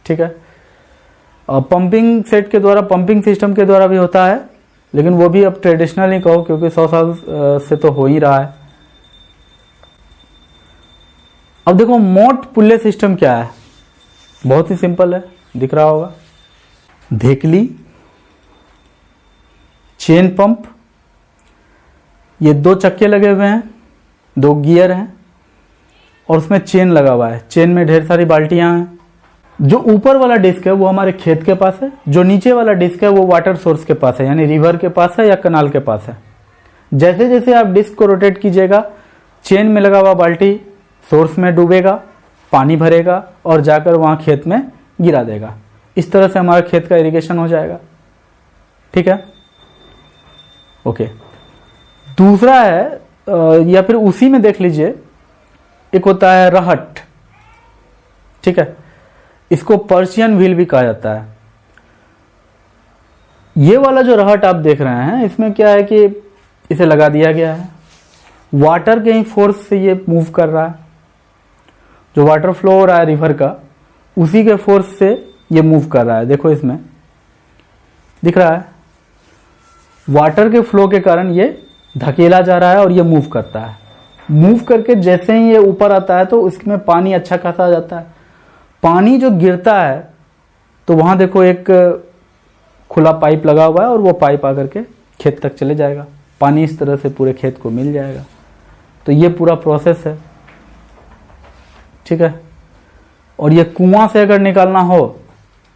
ठीक है। पंपिंग सेट के द्वारा, पंपिंग सिस्टम के द्वारा भी होता है, लेकिन वो भी अब ट्रेडिशनल ही कहो, क्योंकि 100 साल से तो हो ही रहा है। अब देखो मोट पुल्ले सिस्टम क्या है? बहुत ही सिंपल है, दिख रहा होगा। धेकली, चेन पंप, ये 2 चक्के लगे हुए हैं, 2 गियर हैं, और उसमें चेन लगा हुआ है। चेन में ढेर सारी बाल्टियां हैं। जो ऊपर वाला डिस्क है वो हमारे खेत के पास है, जो नीचे वाला डिस्क है वो वाटर सोर्स के पास है, यानी रिवर के पास है या कनाल के पास है। जैसे जैसे आप डिस्क को रोटेट कीजिएगा, चेन में लगा हुआ बाल्टी सोर्स में डूबेगा, पानी भरेगा और जाकर वहां खेत में गिरा देगा। इस तरह से हमारे खेत का इरिगेशन हो जाएगा, ठीक है, ओके। दूसरा है या फिर उसी में देख लीजिए, एक होता है रहट, ठीक है। इसको पर्शियन व्हील भी कहा जाता है। ये वाला जो रहट आप देख रहे हैं, इसमें क्या है कि इसे लगा दिया गया है, वाटर के ही फोर्स से ये मूव कर रहा है। जो वाटर फ्लो हो रहा है रिवर का, उसी के फोर्स से ये मूव कर रहा है। देखो इसमें दिख रहा है, वाटर के फ्लो के कारण ये धकेला जा रहा है और ये मूव करता है। मूव करके जैसे ही ये ऊपर आता है तो उसमें पानी अच्छा खासा आ जाता है। पानी जो गिरता है तो वहां देखो एक खुला पाइप लगा हुआ है, और वो पाइप आकर के खेत तक चले जाएगा। पानी इस तरह से पूरे खेत को मिल जाएगा। तो ये पूरा प्रोसेस है, ठीक है। और ये कुआं से अगर निकालना हो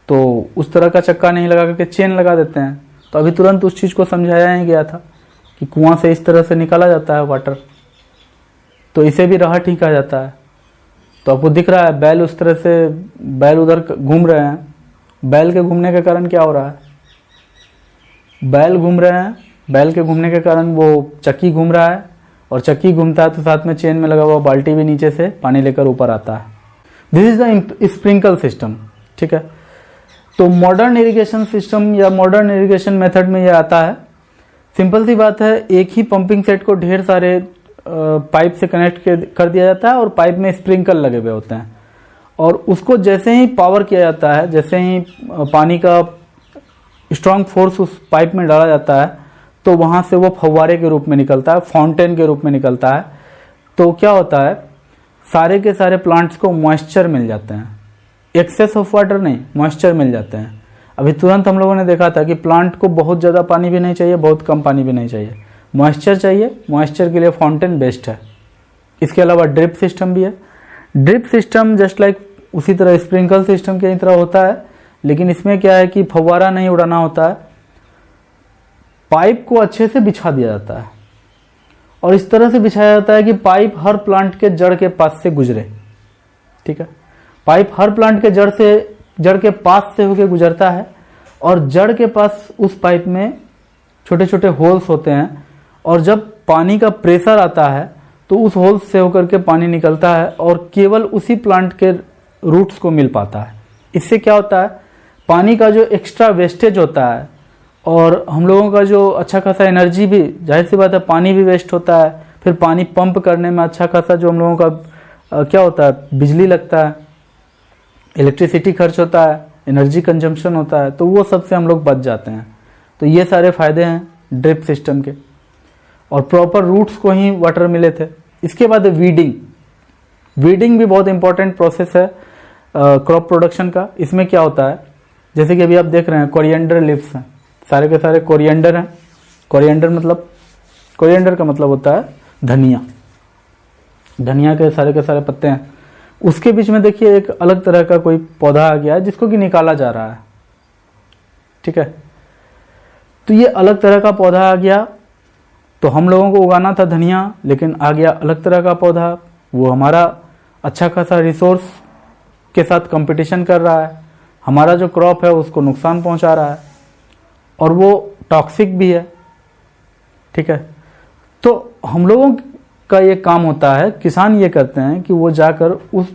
तो उस तरह का चक्का नहीं लगा करके चेन लगा देते हैं। तो अभी तुरंत उस चीज को समझाया ही गया था कि कुआं से इस तरह से निकाला जाता है वाटर, तो इसे भी रहट ही कहा जाता है। तो आपको दिख रहा है बैल उस तरह से, बैल उधर घूम रहे हैं। बैल के घूमने के कारण क्या हो रहा है? बैल घूम रहे हैं, बैल के घूमने के कारण वो चक्की घूम रहा है, और चक्की घूमता है तो साथ में चेन में लगा हुआ बाल्टी भी नीचे से पानी लेकर ऊपर आता है। This is the sprinkle system, ठीक है। तो मॉडर्न इरिगेशन सिस्टम या मॉडर्न इरिगेशन मेथड में यह आता है। सिंपल सी बात है, एक ही पंपिंग सेट को ढेर सारे पाइप से कनेक्ट कर दिया जाता है, और पाइप में स्प्रिंकल लगे हुए होते हैं, और उसको जैसे ही पावर किया जाता है, जैसे ही पानी का स्ट्रांग फोर्स उस पाइप में डाला जाता है, तो वहां से वो फव्वारे के रूप में निकलता है, फाउंटेन के रूप में निकलता है। तो क्या होता है, सारे के सारे प्लांट्स को मॉइस्चर मिल जाते हैं। एक्सेस ऑफ वाटर नहीं, मॉइस्चर मिल जाते हैं। अभी तुरंत हम लोगों ने देखा था कि प्लांट को बहुत ज़्यादा पानी भी नहीं चाहिए, बहुत कम पानी भी नहीं चाहिए, मॉइस्चर चाहिए। मॉइस्चर के लिए फाउंटेन बेस्ट है। इसके अलावा ड्रिप सिस्टम भी है। ड्रिप सिस्टम जस्ट लाइक उसी तरह स्प्रिंकल सिस्टम की तरह होता है, लेकिन इसमें क्या है कि फव्वारा नहीं उड़ाना होता है, पाइप को अच्छे से बिछा दिया जाता है, और इस तरह से बिछाया जाता है कि पाइप हर प्लांट के जड़ के पास से गुजरे, ठीक है। पाइप हर प्लांट के जड़ के पास से होकर गुजरता है, और जड़ के पास उस पाइप में छोटे छोटे होल्स होते हैं, और जब पानी का प्रेशर आता है तो उस होल्स से होकर के पानी निकलता है, और केवल उसी प्लांट के रूट्स को मिल पाता है। इससे क्या होता है, पानी का जो एक्स्ट्रा वेस्टेज होता है, और हम लोगों का जो अच्छा खासा एनर्जी भी, जाहिर सी बात है पानी भी वेस्ट होता है, फिर पानी पंप करने में अच्छा खासा जो हम लोगों का क्या होता है, बिजली लगता है, इलेक्ट्रिसिटी खर्च होता है, एनर्जी कंजम्पशन होता है, तो वो सबसे हम लोग बच जाते हैं। तो ये सारे फायदे हैं ड्रिप सिस्टम के। और प्रॉपर रूट्स को ही वाटर मिले थे। इसके बाद वीडिंग। वीडिंग भी बहुत इंपॉर्टेंट प्रोसेस है क्रॉप प्रोडक्शन का। इसमें क्या होता है, जैसे कि अभी आप देख रहे हैं कोरिएंडर लीव्स हैं, सारे के सारे कोरिएंडर हैं। कोरिएंडर का मतलब होता है धनिया। धनिया के सारे पत्ते हैं। उसके बीच में देखिए एक अलग तरह का कोई पौधा आ गया है जिसको कि निकाला जा रहा है, ठीक है। तो ये अलग तरह का पौधा आ गया, तो हम लोगों को उगाना था धनिया, लेकिन आ गया अलग तरह का पौधा। वो हमारा अच्छा खासा रिसोर्स के साथ कंपटीशन कर रहा है, हमारा जो क्रॉप है उसको नुकसान पहुंचा रहा है, और वो टॉक्सिक भी है, ठीक है। तो हम लोगों का ये काम होता है, किसान ये करते हैं कि वो जाकर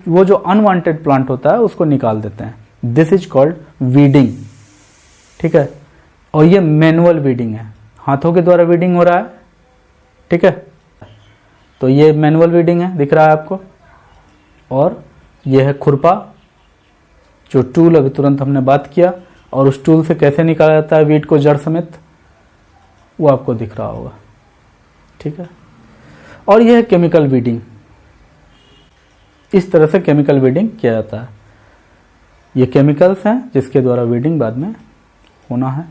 वो जो अनवांटेड प्लांट होता है उसको निकाल देते हैं। दिस इज कॉल्ड वीडिंग, ठीक है। और ये मैनुअल वीडिंग है, हाथों के द्वारा वीडिंग हो रहा है, ठीक है। तो ये मैनुअल वीडिंग है, दिख रहा है आपको। और ये है खुरपा, जो टूल अभी तुरंत हमने बात किया, और उस टूल से कैसे निकाला जाता है वीट को जड़ समेत, वो आपको दिख रहा होगा, ठीक है। और यह है केमिकल वीडिंग। इस तरह से केमिकल वीडिंग किया जाता है। ये केमिकल्स हैं जिसके द्वारा वीडिंग बाद में होना है,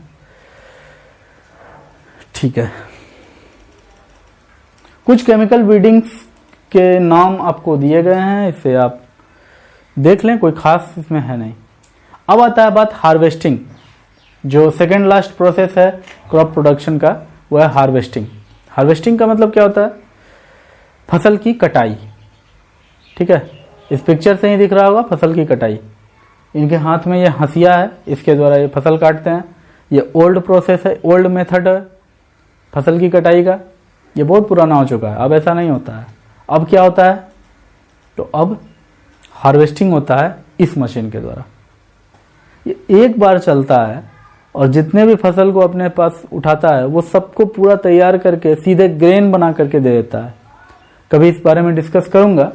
ठीक है। कुछ केमिकल वीडिंग्स के नाम आपको दिए गए हैं, इसे आप देख लें, कोई खास इसमें है नहीं। अब आता है बात हार्वेस्टिंग। जो सेकेंड लास्ट प्रोसेस है क्रॉप प्रोडक्शन का, वो है हार्वेस्टिंग। हार्वेस्टिंग का मतलब क्या होता है, फसल की कटाई, ठीक है। इस पिक्चर से ही दिख रहा होगा फसल की कटाई। इनके हाथ में ये हंसिया है, इसके द्वारा ये फसल काटते हैं। ये ओल्ड प्रोसेस है, ओल्ड मेथड है फसल की कटाई का। ये बहुत पुराना हो चुका है, अब ऐसा नहीं होता है। अब क्या होता है, तो अब हार्वेस्टिंग होता है इस मशीन के द्वारा। ये एक बार चलता है और जितने भी फसल को अपने पास उठाता है वो सबको पूरा तैयार करके सीधे ग्रेन बना करके दे देता है। कभी इस बारे में डिस्कस करूंगा,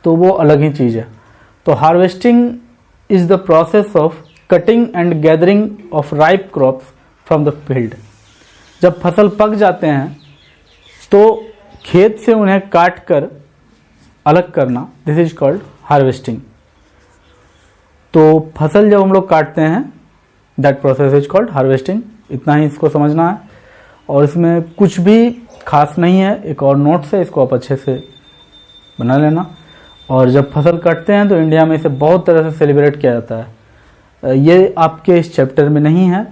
तो वो अलग ही चीज है। तो harvesting is the process of cutting and gathering of ripe crops from the field. जब फसल पक जाते हैं तो खेत से उन्हें काट कर अलग करना, दिस इज कॉल्ड हार्वेस्टिंग। तो फसल जब हम लोग काटते हैं, that process is called harvesting. इतना ही इसको समझना है, और इसमें कुछ भी खास नहीं है। एक और नोट्स है, इसको आप अच्छे से बना लेना। और जब फसल काटते हैं तो इंडिया में इसे बहुत तरह से सेलिब्रेट किया जाता है। ये आपके इस चैप्टर में नहीं है,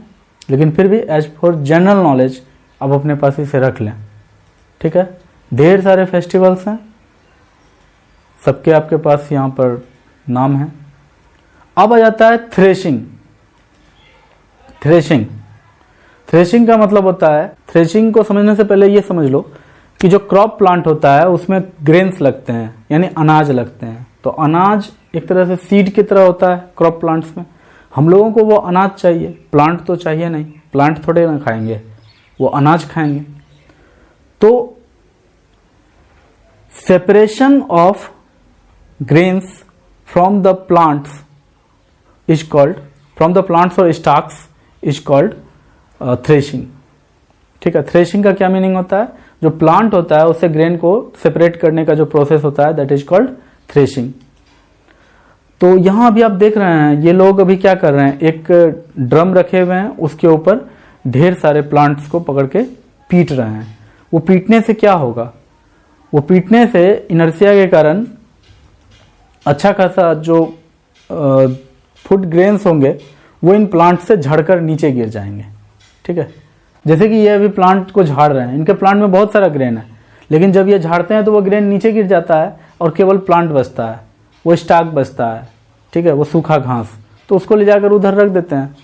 लेकिन फिर भी एज फॉर जनरल नॉलेज आप अपने पास इसे रख लें, ठीक है। ढेर सारे फेस्टिवल्स हैं, सबके आपके पास यहाँ पर नाम है। अब आ जाता है थ्रेशिंग। थ्रेशिंग का मतलब होता है, थ्रेशिंग को समझने से पहले ये समझ लो कि जो क्रॉप प्लांट होता है उसमें ग्रेन्स लगते हैं, यानी अनाज लगते हैं। तो अनाज एक तरह से सीड की तरह होता है क्रॉप प्लांट्स में। हम लोगों को वो अनाज चाहिए, प्लांट तो चाहिए नहीं। प्लांट थोड़े ना खाएंगे, वो अनाज खाएंगे। तो separation of grains from the plants is called, from the plants और स्टॉक्स इज कॉल्ड थ्रेशिंग, ठीक है। थ्रेशिंग का क्या मीनिंग होता है, जो प्लांट होता है उससे ग्रेन को सेपरेट करने का जो प्रोसेस होता है, दैट इज कॉल्ड थ्रेशिंग। तो यहां अभी आप देख रहे हैं ये लोग अभी क्या कर रहे हैं, एक ड्रम रखे हुए हैं, उसके ऊपर ढेर सारे प्लांट्स को पकड़ के पीट रहे हैं। वो पीटने से क्या होगा, वो पीटने से इनर्शिया के कारण अच्छा खासा जो फूड ग्रेन्स होंगे वो इन प्लांट से झड़कर नीचे गिर जाएंगे, ठीक है। जैसे कि ये अभी प्लांट को झाड़ रहे हैं, इनके प्लांट में बहुत सारा ग्रेन है, लेकिन जब ये झाड़ते हैं तो वो ग्रेन नीचे गिर जाता है और केवल प्लांट बचता है, वो स्टॉक बचता है, ठीक है, वो सूखा घास। तो उसको ले जाकर उधर रख देते हैं,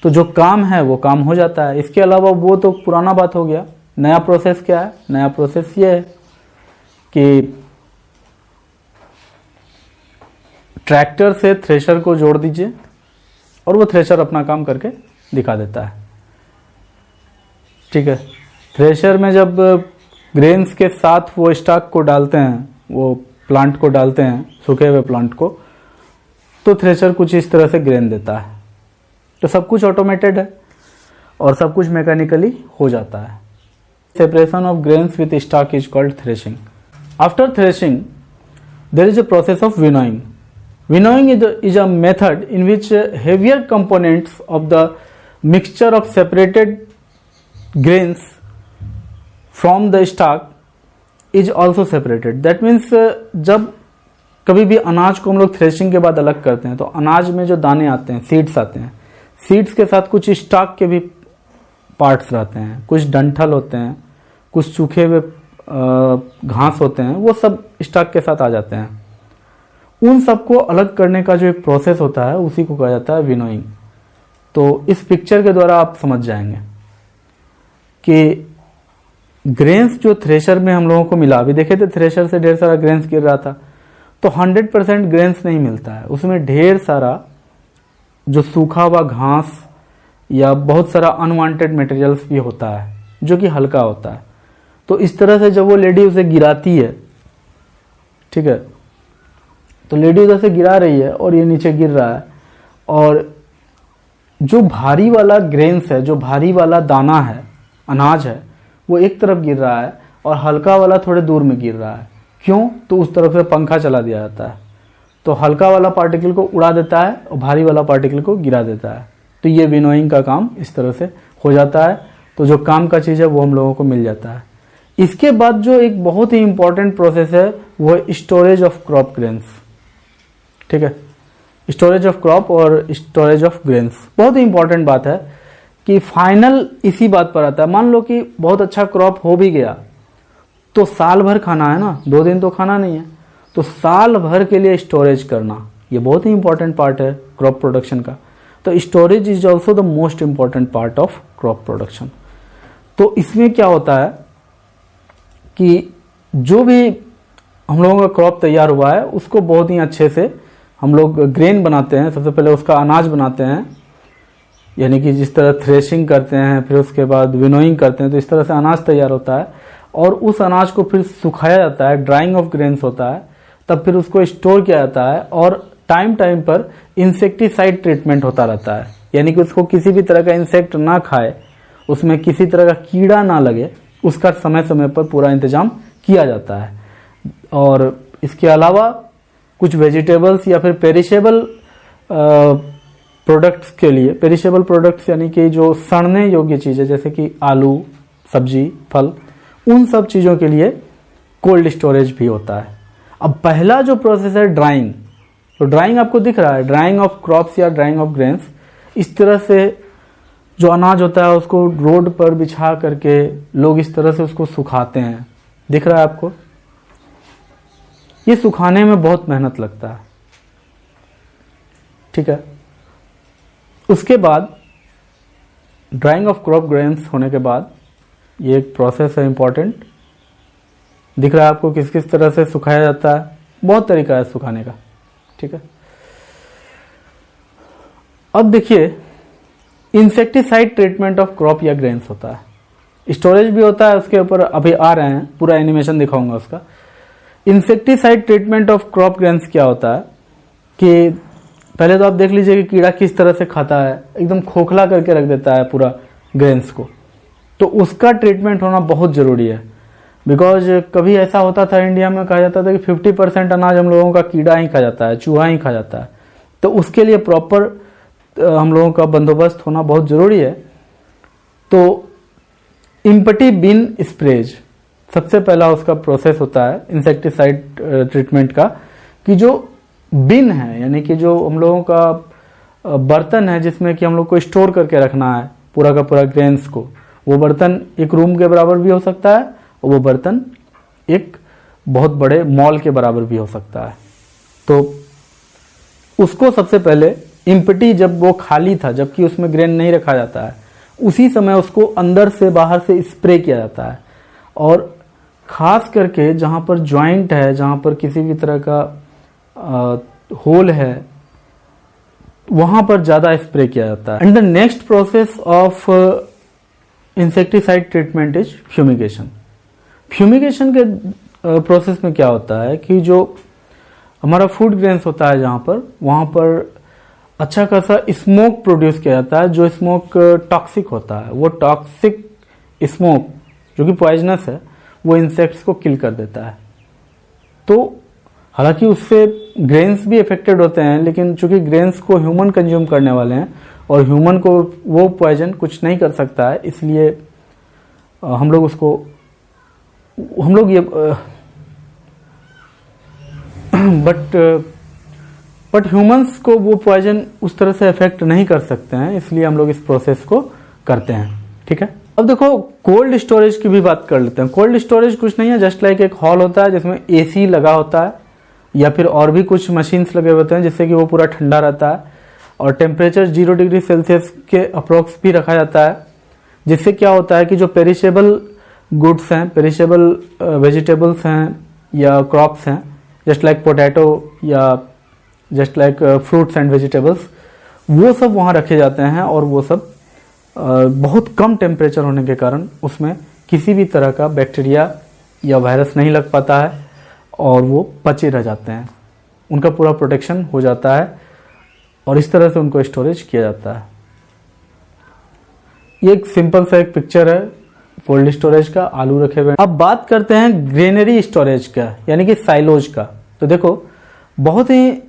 तो जो काम है वो काम हो जाता है। इसके अलावा वो तो पुराना बात हो गया। नया प्रोसेस क्या है, नया प्रोसेस ये है कि ट्रैक्टर से थ्रेशर को जोड़ दीजिए और वो थ्रेशर अपना काम करके दिखा देता है, ठीक है। थ्रेशर में जब ग्रेन्स के साथ वो स्टॉक को डालते हैं, वो प्लांट को डालते हैं, सूखे हुए प्लांट को, तो थ्रेशर कुछ इस तरह से ग्रेन देता है। तो सब कुछ ऑटोमेटेड है और सब कुछ मैकेनिकली हो जाता है। Separation of grains with stalk is called threshing. After threshing there is a process of winnowing. Winnowing is a method in which heavier components of the mixture of separated grains from the stalk is also separated. That means जब कभी भी अनाज को हम लोग threshing के बाद अलग करते हैं तो अनाज में जो दाने आते हैं, सीड्स आते हैं, सीड्स के साथ कुछ स्टॉक के भी पार्ट्स रहते हैं, कुछ डंठल होते हैं, कुछ सूखे हुए घास होते हैं, वो सब स्टॉक के साथ आ जाते हैं। उन सबको अलग करने का जो एक प्रोसेस होता है उसी को कहा जाता है विनोइंग। तो इस पिक्चर के द्वारा आप समझ जाएंगे कि ग्रेन्स जो थ्रेशर में हम लोगों को मिला, अभी देखे थे थ्रेशर से ढेर सारा ग्रेन्स गिर रहा था, तो 100% ग्रेन्स नहीं मिलता है, उसमें ढेर सारा जो सूखा हुआ घास या बहुत सारा अनवांटेड मटेरियल्स भी होता है जो कि हल्का होता है। तो इस तरह से जब वो लेडी उसे गिराती है, ठीक है, तो लेडी उधर से गिरा रही है और ये नीचे गिर रहा है, और जो भारी वाला ग्रेन्स है, जो भारी वाला दाना है, अनाज है, वो एक तरफ गिर रहा है और हल्का वाला थोड़े दूर में गिर रहा है। क्यों? तो उस तरफ से पंखा चला दिया जाता है, तो हल्का वाला पार्टिकल को उड़ा देता है और भारी वाला पार्टिकल को गिरा देता है। तो ये विनोइंग का काम इस तरह से हो जाता है। तो जो काम का चीज़ है वो हम लोगों को मिल जाता है। इसके बाद जो एक बहुत ही इंपॉर्टेंट प्रोसेस है वो है स्टोरेज ऑफ क्रॉप ग्रेन्स। ठीक है, स्टोरेज ऑफ क्रॉप और स्टोरेज ऑफ ग्रेन्स बहुत ही इंपॉर्टेंट बात है कि फाइनल इसी बात पर आता है। मान लो कि बहुत अच्छा क्रॉप हो भी गया तो साल भर खाना है ना, 2 दिन तो खाना नहीं है, तो साल भर के लिए स्टोरेज करना ये बहुत ही इंपॉर्टेंट पार्ट है क्रॉप प्रोडक्शन का। तो storage is also the most important part of crop production. तो इसमें क्या होता है कि जो भी हम लोगों का क्रॉप तैयार हुआ है उसको बहुत ही अच्छे से हम लोग ग्रेन बनाते हैं। सबसे पहले उसका अनाज बनाते हैं, यानी कि जिस तरह थ्रेशिंग करते हैं, फिर उसके बाद विनोइंग करते हैं, तो इस तरह से अनाज तैयार होता है और उस अनाज को फिर सुखाया जाता है, ड्राइंग ऑफ ग्रेन्स होता है, तब फिर उसको स्टोर किया जाता है और टाइम टाइम पर इंसेक्टिसाइड ट्रीटमेंट होता रहता है, यानी कि उसको किसी भी तरह का इंसेक्ट ना खाए, उसमें किसी तरह का कीड़ा ना लगे, उसका समय समय पर पूरा इंतजाम किया जाता है। और इसके अलावा कुछ वेजिटेबल्स या फिर पेरिशेबल प्रोडक्ट्स के लिए, पेरिशेबल प्रोडक्ट्स यानी कि जो सड़ने योग्य चीज़ें जैसे कि आलू, सब्जी, फल, उन सब चीज़ों के लिए कोल्ड स्टोरेज भी होता है। अब पहला जो प्रोसेस है ड्राइंग, तो ड्राइंग आपको दिख रहा है, ड्राइंग ऑफ क्रॉप्स या ड्राइंग ऑफ ग्रेन्स। इस तरह से जो अनाज होता है उसको रोड पर बिछा करके लोग इस तरह से उसको सुखाते हैं, दिख रहा है आपको। ये सुखाने में बहुत मेहनत लगता है, ठीक है। उसके बाद ड्राइंग ऑफ क्रॉप ग्रेन्स होने के बाद ये एक प्रोसेस है इंपॉर्टेंट, दिख रहा है आपको किस किस तरह से सुखाया जाता है। बहुत तरीका है सुखाने का, ठीक है। अब देखिए इंसेक्टिसाइड ट्रीटमेंट ऑफ क्रॉप या ग्रेन्स होता है, स्टोरेज भी होता है, उसके ऊपर अभी आ रहे हैं, पूरा एनिमेशन दिखाऊंगा उसका। Insecticide treatment of crop grains क्या होता है कि पहले तो आप देख लीजिए कि कीड़ा किस तरह से खाता है, एकदम खोखला करके रख देता है पूरा ग्रेन्स को, तो उसका ट्रीटमेंट होना बहुत ज़रूरी है। बिकॉज कभी ऐसा होता था इंडिया में, कहा जाता था कि 50% अनाज हम लोगों का कीड़ा ही खा जाता है, चूहा ही खा जाता है, तो उसके लिए प्रॉपर हम लोगों का बंदोबस्त होना बहुत ज़रूरी है। तो इम्पटी बिन स्प्रेज सबसे पहला उसका प्रोसेस होता है इंसेक्टिसाइड ट्रीटमेंट का, कि जो बिन है यानी कि जो हम लोगों का बर्तन है जिसमें कि हम लोग को स्टोर करके रखना है पूरा का पूरा ग्रेन्स को, वो बर्तन एक रूम के बराबर भी हो सकता है और वो बर्तन एक बहुत बड़े मॉल के बराबर भी हो सकता है। तो उसको सबसे पहले इम्पटी, जब वो खाली था, जबकि उसमें ग्रेन नहीं रखा जाता है, उसी समय उसको अंदर से बाहर से स्प्रे किया जाता है। और खास करके जहाँ पर जॉइंट है, जहाँ पर किसी भी तरह का होल है, वहाँ पर ज़्यादा स्प्रे किया जाता है। And the next process of insecticide treatment is fumigation. Fumigation के प्रोसेस में क्या होता है कि जो हमारा फूड ग्रेन्स होता है जहाँ पर, वहाँ पर अच्छा खासा स्मोक प्रोड्यूस किया जाता है, जो स्मोक टॉक्सिक होता है। वो टॉक्सिक स्मोक जो कि पॉइजनस है, वो इंसेक्ट्स को किल कर देता है। तो हालांकि उससे ग्रेन्स भी इफेक्टेड होते हैं, लेकिन चूंकि ग्रेन्स को ह्यूमन कंज्यूम करने वाले हैं और ह्यूमन को वो पॉइजन कुछ नहीं कर सकता है, इसलिए हम लोग ये बट ह्यूमंस को वो पॉइजन उस तरह से इफेक्ट नहीं कर सकते हैं, इसलिए हम लोग इस प्रोसेस को करते हैं। ठीक है, अब देखो कोल्ड स्टोरेज की भी बात कर लेते हैं। कोल्ड स्टोरेज कुछ नहीं है, जस्ट लाइक एक हॉल होता है जिसमें एसी लगा होता है या फिर और भी कुछ मशीन्स लगे होते हैं जिससे कि वो पूरा ठंडा रहता है, और टेम्परेचर 0 डिग्री सेल्सियस के अप्रोक्स भी रखा जाता है, जिससे क्या होता है कि जो पेरिशेबल गुड्स हैं, पेरिशेबल वेजिटेबल्स हैं या क्रॉप्स हैं, जस्ट लाइक पोटैटो या just like fruits and vegetables, वो सब वहाँ रखे जाते हैं और वो सब बहुत कम टेम्परेचर होने के कारण उसमें किसी भी तरह का बैक्टीरिया या वायरस नहीं लग पाता है और वो बचे रह जाते हैं, उनका पूरा प्रोटेक्शन हो जाता है और इस तरह से उनको स्टोरेज किया जाता है। ये एक सिंपल सा एक पिक्चर है कोल्ड स्टोरेज का, आलू रखे हुए हैं। अब बात करते हैं ग्रेनरी स्टोरेज का, यानी कि साइलोज का। तो देखो बहुत ही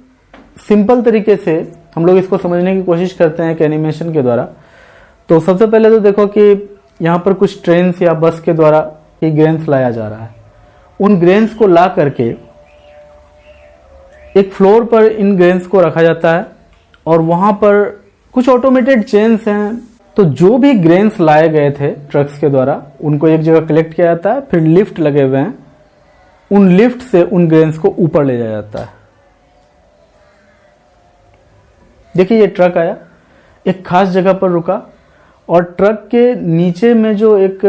सिंपल तरीके से हम लोग इसको समझने की कोशिश करते हैं एक एनिमेशन के द्वारा। तो सबसे पहले तो देखो कि यहाँ पर कुछ ट्रेन्स या बस के द्वारा ये ग्रेन्स लाया जा रहा है। उन ग्रेन्स को ला करके एक फ्लोर पर इन ग्रेन्स को रखा जाता है और वहां पर कुछ ऑटोमेटेड चेन्स हैं। तो जो भी ग्रेन्स लाए गए थे ट्रक्स के द्वारा, उनको एक जगह कलेक्ट किया जाता है, फिर लिफ्ट लगे हुए हैं, उन लिफ्ट से उन ग्रेन्स को ऊपर ले जाया जाता है। देखिए ये ट्रक आया, एक खास जगह पर रुका और ट्रक के नीचे में जो एक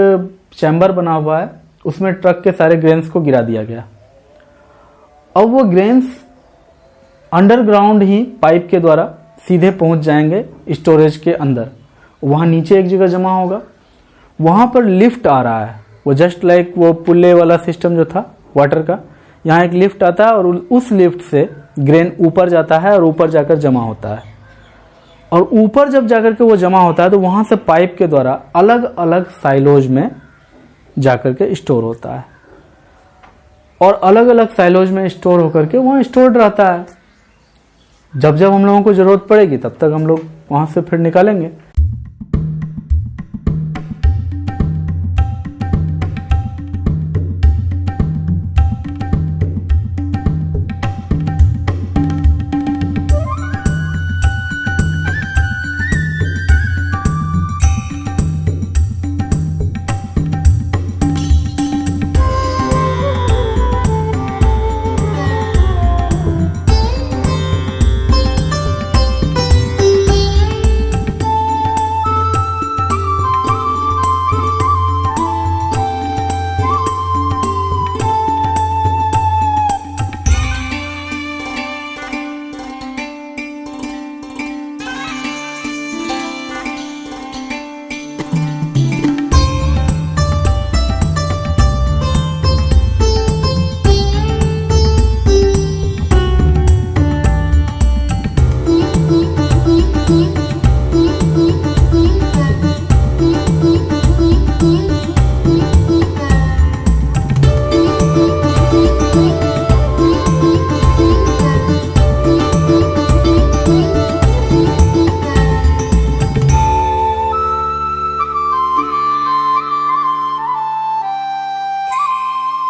चैम्बर बना हुआ है उसमें ट्रक के सारे ग्रेन्स को गिरा दिया गया। अब वो ग्रेन्स अंडरग्राउंड ही पाइप के द्वारा सीधे पहुंच जाएंगे स्टोरेज के अंदर। वहां नीचे एक जगह जमा होगा, वहां पर लिफ्ट आ रहा है, वो जस्ट लाइक वो पुल्ले वाला सिस्टम जो था वाटर का, यहाँ एक लिफ्ट आता है और उस लिफ्ट से ग्रेन ऊपर जाता है और ऊपर जाकर जमा होता है। और ऊपर जब जाकर के वो जमा होता है तो वहां से पाइप के द्वारा अलग अलग साइलोज में जाकर के स्टोर होता है और अलग अलग साइलोज में स्टोर होकर के वहां स्टोर्ड रहता है। जब जब हम लोगों को जरूरत पड़ेगी तब तक हम लोग वहां से फिर निकालेंगे।